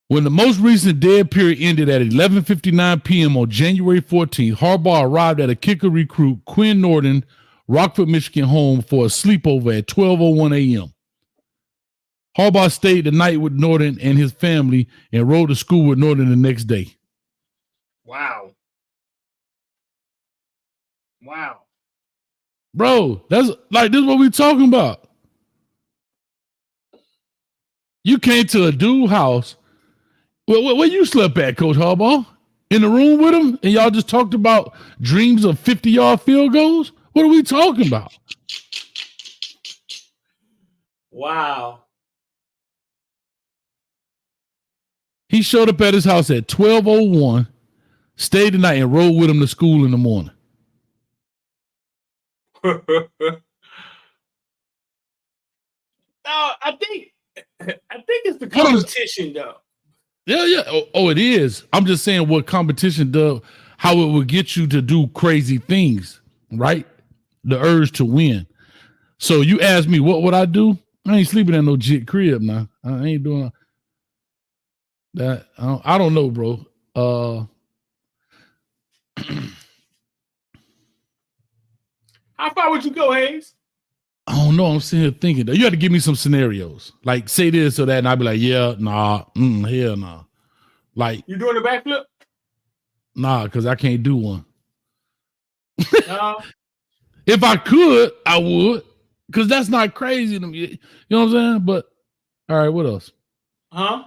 When the most recent dead period ended at 11:59 p.m. on January 14th, Harbaugh arrived at a kicker recruit, Quinn Norton, Rockford, Michigan home for a sleepover at 12:01 a.m. Harbaugh stayed the night with Norton and his family and rode to school with Norton the next day. Wow. Bro, that's like, this is what we talking about. You came to a dude's house. Where you slept at, Coach Harbaugh? In the room with him? And y'all just talked about dreams of 50-yard field goals? What are we talking about? Wow. He showed up at his house at 12:01, stayed the night, and rode with him to school in the morning. No, I think it's the competition, though. Yeah. Oh, it is. I'm just saying what competition does, how it would get you to do crazy things, right? The urge to win. So you ask me what would I do? I ain't sleeping at no jit crib now. I ain't doing that. I don't know, bro. How far would you go, Hayes? I don't know. I'm sitting here thinking that you have to give me some scenarios. Like say this or that, and I'll be like, yeah, nah, hell nah. Like You doing a backflip? nah, because I can't do one. No. If I could, I would. Because that's not crazy to me. You know what I'm saying? But all right, what else? Huh?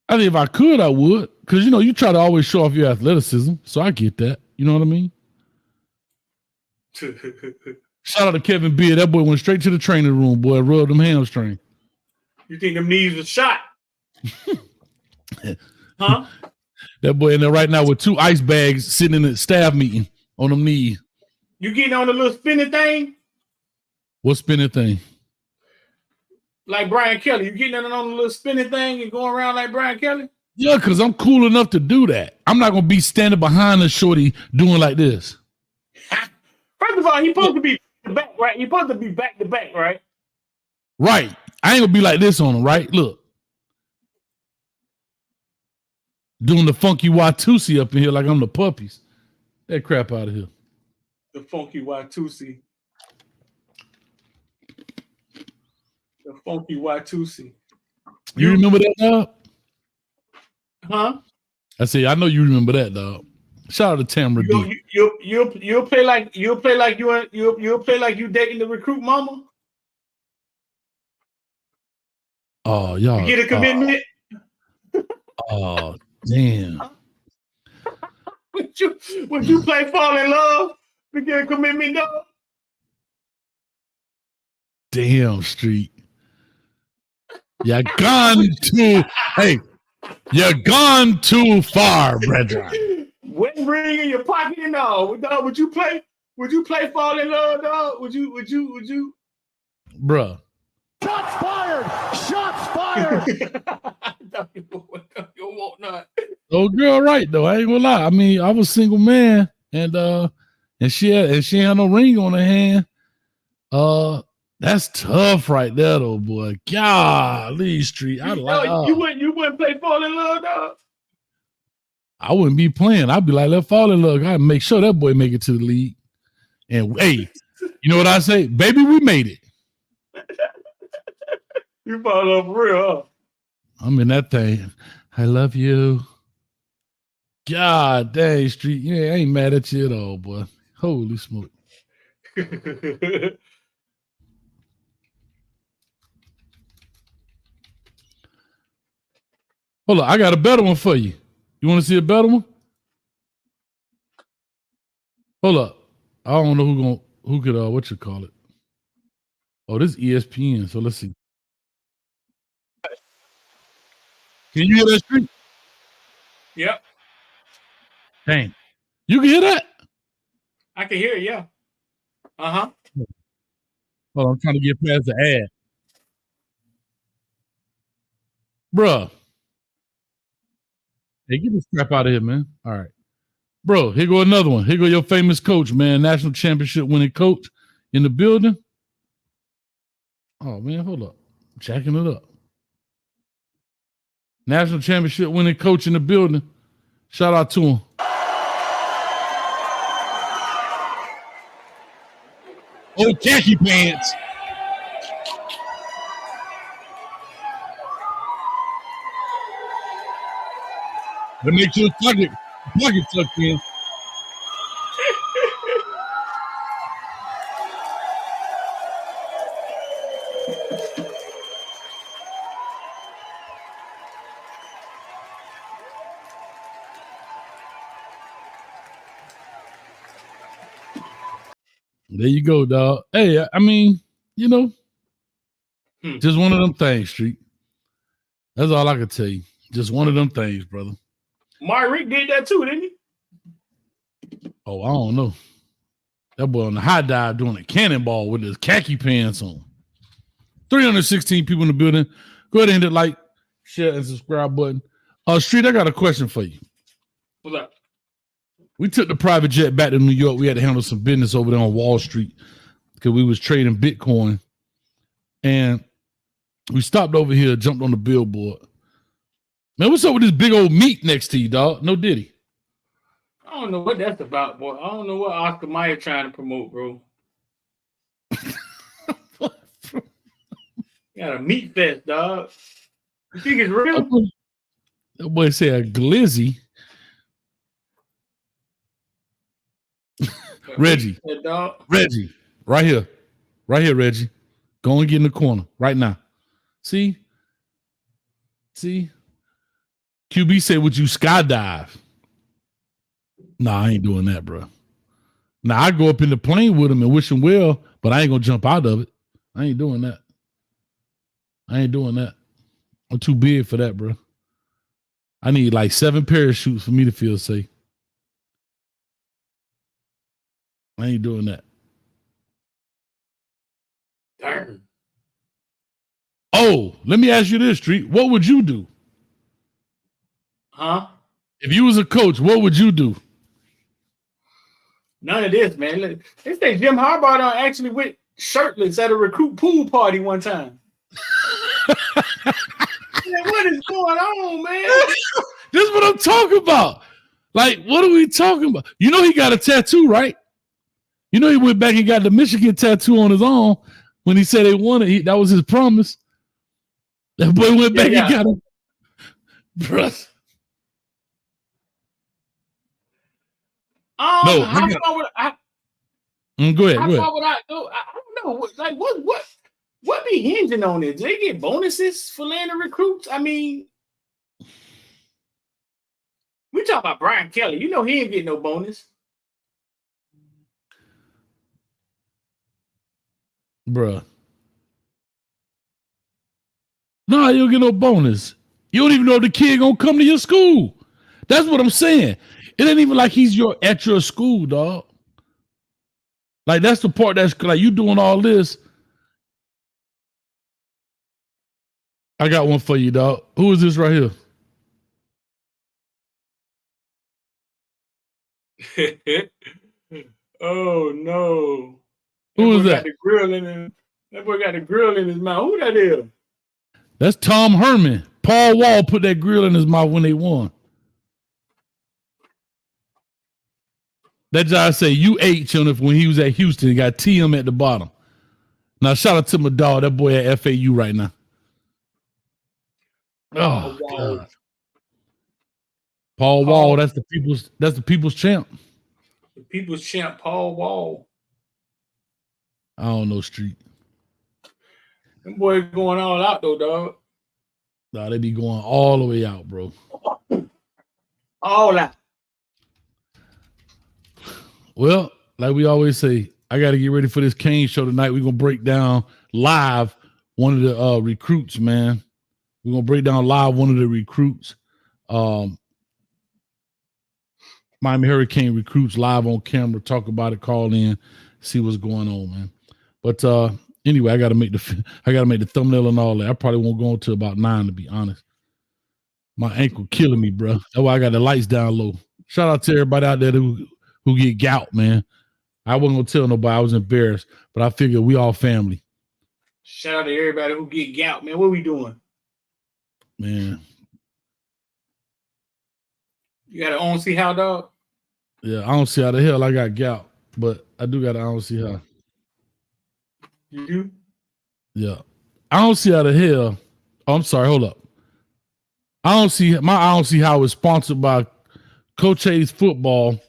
I think if I could, I would. Because you try to always show off your athleticism. So I get that. You know what I mean? Shout out to Kevin Beard. That boy went straight to the training room, boy. Rubbed them hamstring. You think them knees was shot? Huh? That boy in there right now with 2 ice bags sitting in the staff meeting on them knees. You getting on the little spinning thing? What spinning thing? Like Brian Kelly. You getting on the little spinning thing and going around like Brian Kelly? Yeah, because I'm cool enough to do that. I'm not going to be standing behind the shorty doing like this. First of all, he's supposed to be back, right? He's supposed to be back to back, right? Right. I ain't going to be like this on him, right? Look. Doing the funky Watusi up in here like I'm the puppies. That crap out of here. The funky Watusi. The funky Watusi. You remember that, dog? Huh? I say, I know you remember that, dog. Shout out to Tamra D. You'll play like you dating the recruit mama. Oh, y'all. You get a commitment. Oh, damn. Would you play fall in love to get a commitment, dog? Damn, Street. You're gone too far, brethren. Wedding ring in your pocket and all. Dog, would you play fall in love, dog? Would you? Bruh. Shots fired! Shots fired! You won't not. Oh, girl, right though. I ain't gonna lie. I mean, I was a single man, and she had no ring on her hand. That's tough right there, though, boy. Golly, Street. You wouldn't play fall in love, dog. I wouldn't be playing. I'd be like, let's fall in love. I'd make sure that boy make it to the league. And hey, you know what I say? Baby, we made it. You fall up real, huh? I'm in that thing. I love you. God dang, Street. Yeah, I ain't mad at you at all, boy. Holy smoke. Hold on, I got a better one for you. You want to see a better one? Hold up. I don't know who could what you call it. Oh, this is ESPN, so let's see. Can you hear that, Street? Yep. Dang. You can hear that? I can hear it, yeah. Uh-huh. Hold on, I'm trying to get past the ad. Bruh. Hey, get this crap out of here, man. All right. Bro, here go another one. Here go your famous coach, man. National championship winning coach in the building. Oh, man, hold up. I'm jacking it up. National championship winning coach in the building. Shout out to him. Oh, khaki pants. But make sure his pocket tucked in. There you go, dog. Hey, I mean, just one of them things, Street. That's all I can tell you. Just one of them things, brother. Mark Rick did that too, didn't he? Oh, I don't know. That boy on the high dive doing a cannonball with his khaki pants on. 316 people in the building. Go ahead and hit the like, share, and subscribe button. Street, I got a question for you. What's up? We took the private jet back to New York. We had to handle some business over there on Wall Street because we was trading Bitcoin. And we stopped over here, jumped on the billboard. Man, what's up with this big old meat next to you, dog? No Diddy. I don't know what that's about, boy. I don't know what Oscar Mayer trying to promote, bro. Got a meat fest, dog. You think it's real? That boy said a glizzy. Reggie. Dog. Reggie. Right here, Reggie. Go and get in the corner right now. See? QB said, would you skydive? Nah, I ain't doing that, bro. Now, I go up in the plane with him and wish him well, but I ain't going to jump out of it. I ain't doing that. I'm too big for that, bro. I need like 7 parachutes for me to feel safe. I ain't doing that. Darn. Oh, let me ask you this, Street. What would you do? Huh? If you was a coach, what would you do? None of this, man. Look, they say Jim Harbaugh actually went shirtless at a recruit pool party one time. Man, what is going on, man? This is what I'm talking about. Like, what are we talking about? You know he got a tattoo, right? You know he went back and got the Michigan tattoo on his arm when he said they won it. That was his promise. That boy went back and got it. Bruh. No, how far would I? Go ahead. How far would I go? I don't know. Like, what be hinging on it? Do they get bonuses for landing recruits? I mean, we talk about Brian Kelly. You know he ain't getting no bonus. Bruh. No, you don't get no bonus. You don't even know if the kid gonna come to your school. That's what I'm saying. It ain't even like he's at your school, dog. Like, that's the part that's like you doing all this. I got one for you, dog. Who is this right here? Oh no! Who is that? That boy got the grill in his mouth. Who that is? That's Tom Herman. Paul Wall put that grill in his mouth when they won. That guy say UH on it when he was at Houston. He got TM at the bottom. Now shout out to my dog. That boy at FAU right now. Oh God. Paul Wall, that's the people's champ. The people's champ, Paul Wall. I don't know, Street. Them boys going all out though, dog. Nah, they be going all the way out, bro. All out. Well, like we always say, I got to get ready for this Kane show tonight. We're going to break down live one of the recruits, man. We're going to break down live one of the recruits. Miami Hurricane recruits live on camera, talk about it, call in, see what's going on, man. But anyway, I got to make the thumbnail and all that. I probably won't go until about 9, to be honest. My ankle killing me, bro. That's why I got the lights down low. Shout out to everybody out there who get gout, man. I wasn't gonna tell nobody. I was embarrassed, but I figured we all family. Shout out to everybody who get gout, man. What we doing? Man. You got an I don't see how, dog? Yeah, I don't see how the hell I got gout, but I do got I don't see how. You do? Yeah. I don't see how the hell. Oh, I'm sorry, hold up. I don't see how is sponsored by Coach Hayes Football.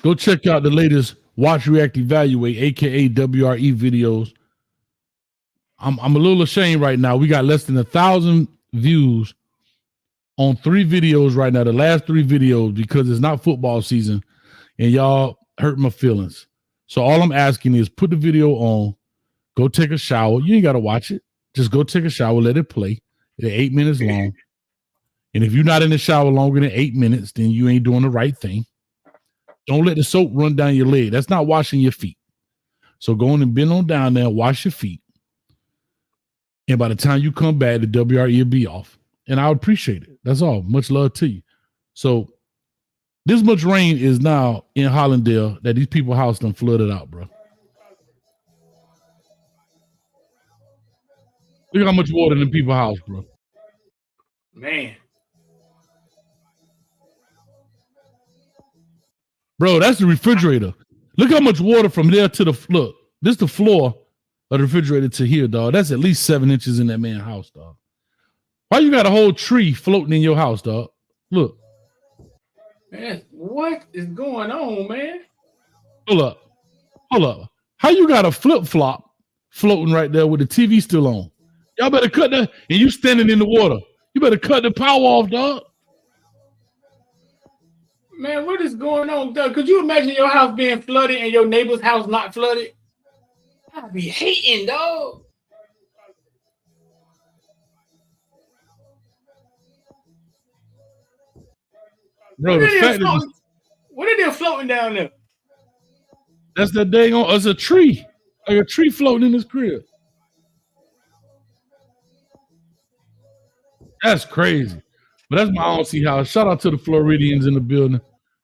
Go check out the latest Watch, React, Evaluate, aka WRE videos. I'm a little ashamed right now. We got less than 1,000 views on 3 videos right now, the last 3 videos, because it's not football season, and y'all hurt my feelings. So all I'm asking is put the video on, go take a shower. You ain't got to watch it. Just go take a shower, let it play. It's 8 minutes long. And if you're not in the shower longer than 8 minutes, then you ain't doing the right thing. Don't let the soap run down your leg. That's not washing your feet. So go on and bend on down there and wash your feet. And by the time you come back, the WRE will be off. And I would appreciate it. That's all. Much love to you. So this much rain is now in Hollandale that these people's house done flooded out, bro. Look how much water in people's house, bro. Man. Bro, that's the refrigerator. Look how much water from there to the floor. This is the floor of the refrigerator to here, dog. That's at least 7 inches in that man's house, dog. Why you got a whole tree floating in your house, dog? Look. Man, what is going on, man? Hold up. How you got a flip-flop floating right there with the TV still on? Y'all better cut that, and you standing in the water. You better cut the power off, dog. Man, what is going on, Doug? Could you imagine your house being flooded and your neighbor's house not flooded? I'd be hating, dog. Bro, the fact that what are they floating down there? that's that dang on. It's a tree, like a tree floating in his crib. That's crazy. But that's my own see house. Shout out to the Floridians in the building.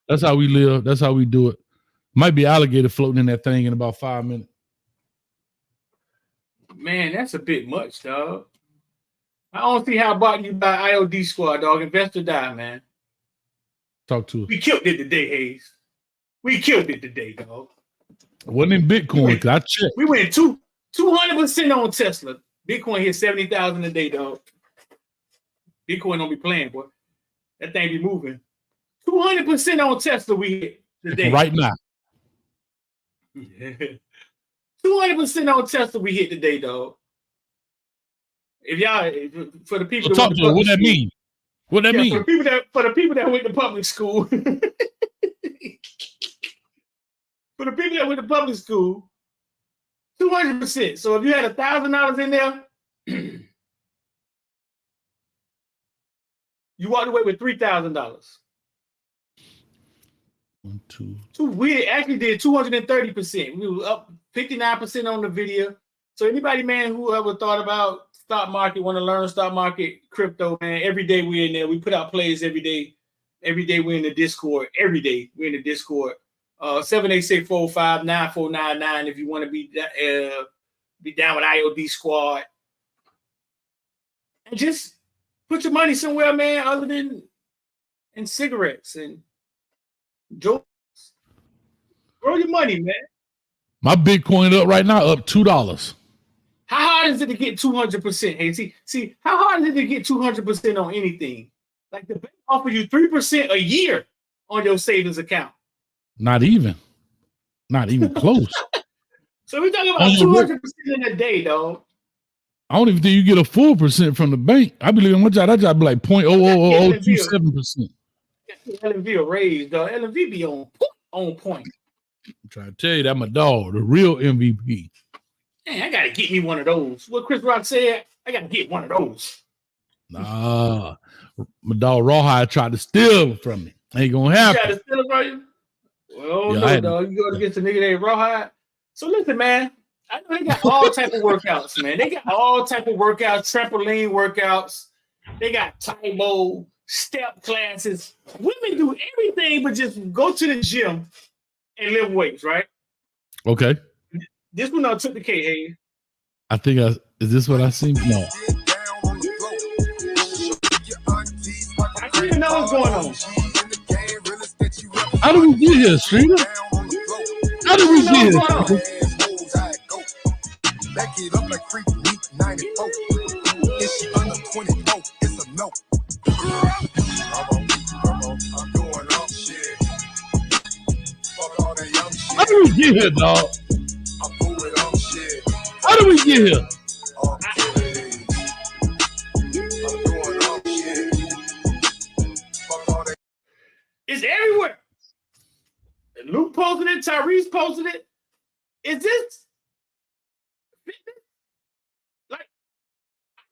That's how we live. That's how we do it. Might be alligator floating in that thing in about 5 minutes. Man, that's a bit much, dog. I don't see how bought you by IOD squad, dog. Investor die, man. Talk to us. We killed it today, Hayes. We killed it today, dog. It wasn't in Bitcoin, because I checked. We went 200% on Tesla. Bitcoin hit 70,000 a day, dog. Bitcoin don't be playing, boy. That thing be moving. 200% on Tesla we hit today. Right now. 200% on Tesla we hit today, dog. If y'all, for the people, So talk to us. What that mean? What that mean? For the people that went to public school, for the people that went to public school, 200%. So if you had $1,000 in there, you walked away with $3,000. 1, 2. We actually did 230%. We were up 59% on the video. So anybody, man, who ever thought about stock market, want to learn stock market, crypto, man, every day we're in there. We put out plays every day. Every day we're in the Discord. Every day we're in the Discord. 786459499 if you want to be down with IOD squad. And just put your money somewhere, man, other than in cigarettes and jokes. Grow your money, man. My Bitcoin up right now, up $2. How hard is it to get 200%? Hey, see, how hard is it to get 200% on anything? Like the bank offer you 3% a year on your savings account. Not even close. So we're talking about 200% in a day, dog. I don't even think you get a full percent from the bank. I believe in that job be like 0.00027%. LNV a raise, dog. LNV be on point. I'm trying to tell you that my dog, the real MVP. Man, I gotta get me one of those. What Chris Rock said, I gotta get one of those. Nah, my dog Rawhide tried to steal from me. Ain't gonna happen. Tried to steal it from you? Well, no, dog. You go against a nigga named Rawhide. So listen, man. I know they got all type of workouts, man. They got all type of workouts, trampoline workouts. They got Taimo, step classes. Women do everything but just go to the gym and lift weights, right? Okay. This one took the K, hey. I think is this what I see? No. I don't even know what's going on. How did we get here, Streeter? How did we get here? Back it up like freak week 94. If she under 24, it's a no. I'm doing all shit. Fuck all that young shit. How did we get here, dog? I'm doing all shit. How did we get here? Okay. I'm doing all shit. Fuck all that. It's everywhere. Luke posted it. Tyrese posted it. Is this? Like,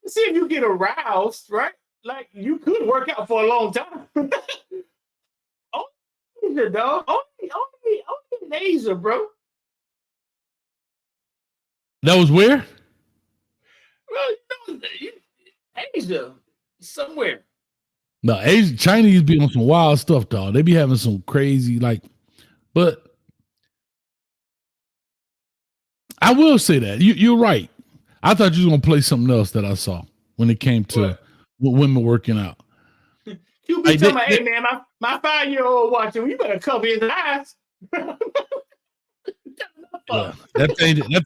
see if you get aroused, right? Like, you could work out for a long time. Only dog. Only Asia, bro. That was where? Well, you know Asia somewhere. No, Chinese be on some wild stuff, dog. They be having some crazy, but I will say that you're right. I thought you was gonna play something else that I saw when it came to women working out. You be telling me, hey man, my 5-year-old watching, you better cover his eyes. Yeah, that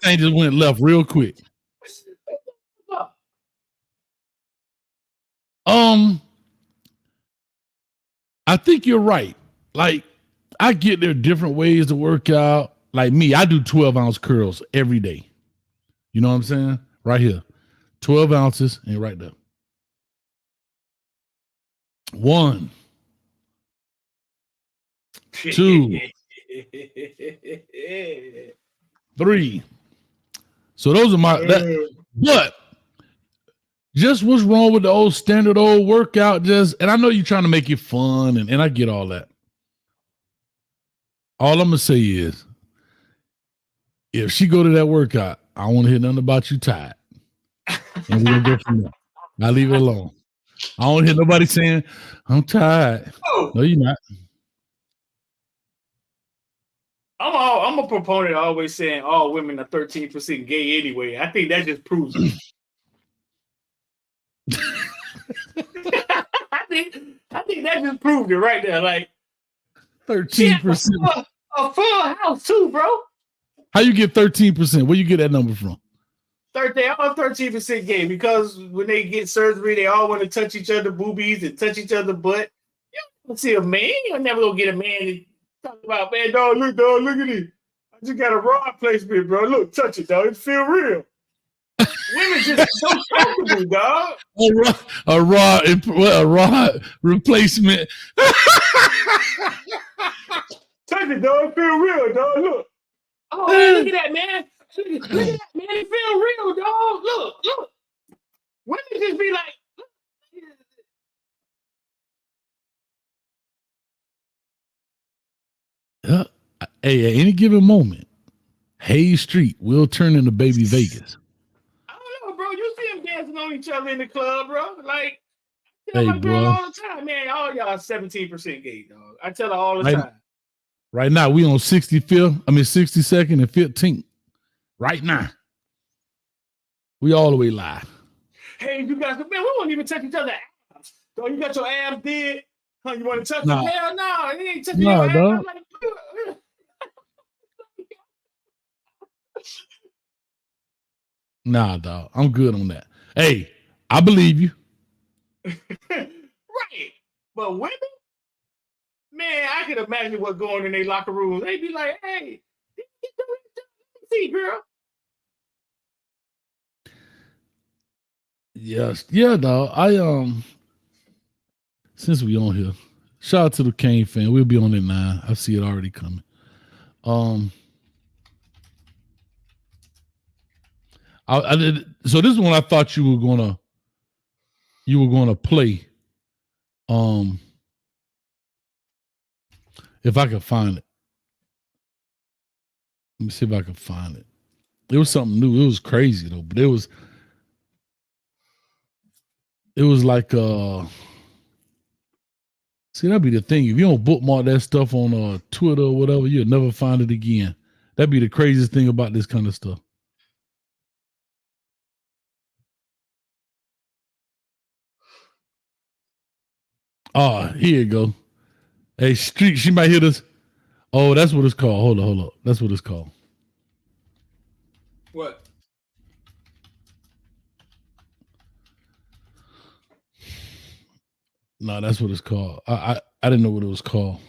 thing just went left real quick. I think you're right. Like, I get there are different ways to work out. Like me, I do 12-ounce curls every day. You know what I'm saying? Right here. 12 ounces and right there. 1, 2, 3. So those are but just what's wrong with the old standard old workout? And I know you're trying to make it fun, and I get all that. All I'm gonna say is, if she go to that workout, I don't want to hear nothing about you tired. And we're gonna go from there. I leave it alone. I don't hear nobody saying, I'm tired. No, you're not. I'm a proponent of always saying all women are 13% gay anyway. I think that just proves it. I think that just proved it right there. Like 13%. A full house too, bro. How you get 13%? Where you get that number from? They all 13% gay because when they get surgery, they all want to touch each other boobies and touch each other butt. You don't see a man. You'll never go get a man to talk about, man, dog, look at it. I just got a rod placement, bro. Look, touch it, dog. It feel real. Women just so comfortable, dog. A rod replacement. Touch it, dog. It feel real, dog. Look. Oh, man, look at that, man. Look at that, man. It feel real, dog. Look. Women just be like, Hey, at any given moment, Hayes Street will turn into Baby Vegas. I don't know, bro. You see them dancing on each other in the club, bro. Like, I tell Hey, my girl boy. all the time, man, all y'all 17% gay, dog. I tell her all the time. Right now, we on 62nd and 15th. Right now. We all the way live. Hey, you guys, man, we won't even touch each other's abs. So you got your abs dead? Huh, you want to touch them? Hell no, it ain't touching your abs. I'm like, nah, dog. I'm good on that. Hey, I believe you. Right. But women, man, I can imagine what's going in their locker rooms. They be like, hey, see, girl. Yes. Yeah, dog. Since we on here, shout out to the Kane fan. We'll be on at 9. I see it already coming. I did. So this is one I thought you were gonna play. If I could find it, let me see if I can find it. It was something new. It was crazy though, but it was like see, that'd be the thing. If you don't bookmark that stuff on Twitter or whatever, you'll never find it again. That'd be the craziest thing about this kind of stuff. Oh, here you go. Hey, Street, she might hit us. Oh, that's what it's called. Hold up. That's what it's called. What? No, that's what it's called. I didn't know what it was called.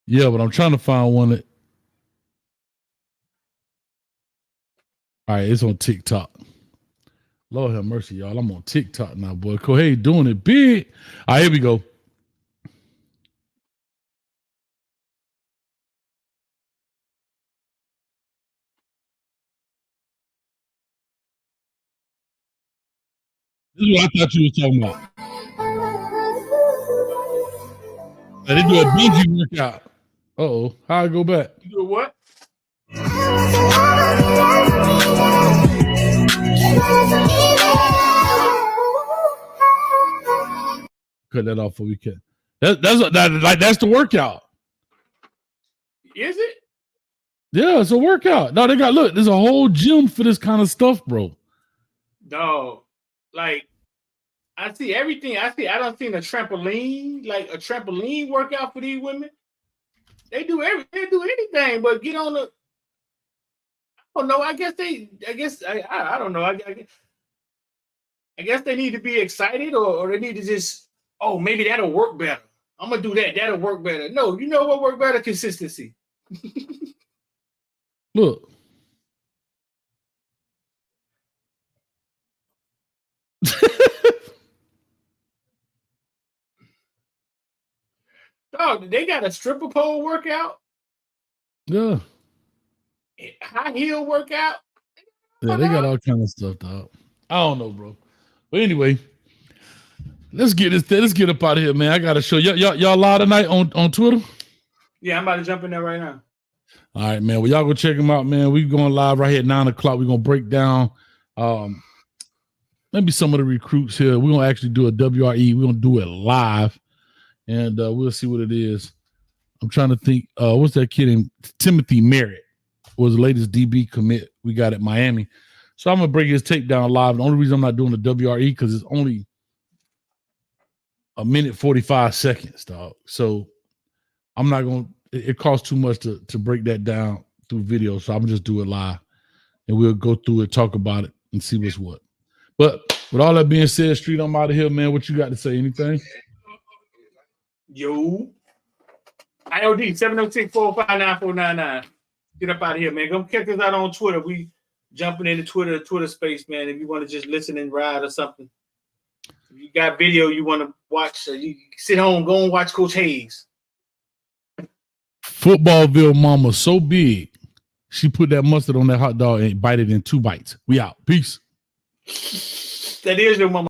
Yeah, but I'm trying to find one that. All right, it's on TikTok. Lord have mercy, y'all. I'm on TikTok now, boy. Kohei doing it big. All right, here we go. This is what I thought you were talking about. They do a bungee workout. Uh-oh. How I go back? You do what? Cut that off before we can. That's the workout. Is it? Yeah, it's a workout. No, there's a whole gym for this kind of stuff, bro. Dog. Like, I see everything. I don't seen a trampoline, like a trampoline workout for these women. They do anything but get on the. I don't know. I guess I don't know. I guess they need to be excited or they need to just, oh, maybe that'll work better. I'm gonna do that. That'll work better. No, you know what work better? Consistency. Look. Dog, they got a stripper pole workout. Yeah. High heel workout. Yeah, they got all kind of stuff, dog. I don't know, bro. But anyway, let's get up out of here, man. I gotta show y'all live tonight on Twitter. Yeah, I'm about to jump in there right now. All right, man. Well, y'all go check them out, man. We're going live right here at 9 o'clock. We're gonna break down maybe some of the recruits here. We're gonna actually do a WRE. We're gonna do it live, and we'll see what it is. I'm trying to think. What's that kid named Timothy Merritt? Was the latest DB commit we got at Miami. So I'm gonna break his tape down live. The only reason I'm not doing the WRE because it's only a minute 45 seconds, dog. So I'm not gonna. It costs too much to break that down through video. So I'm gonna just do it live, and we'll go through it, talk about it, and see what's what. But with all that being said, Street, I'm out of here, man. What you got to say? Anything? Yo, IOD 706-459-499. Get up out of here, man. Come check us out on Twitter. We jumping into Twitter space, man. If you want to just listen and ride or something. If you got video you want to watch, you sit home, go and watch Coach Hayes. Footballville mama so big, she put that mustard on that hot dog and bite it in 2 bites. We out. Peace. That is your mama.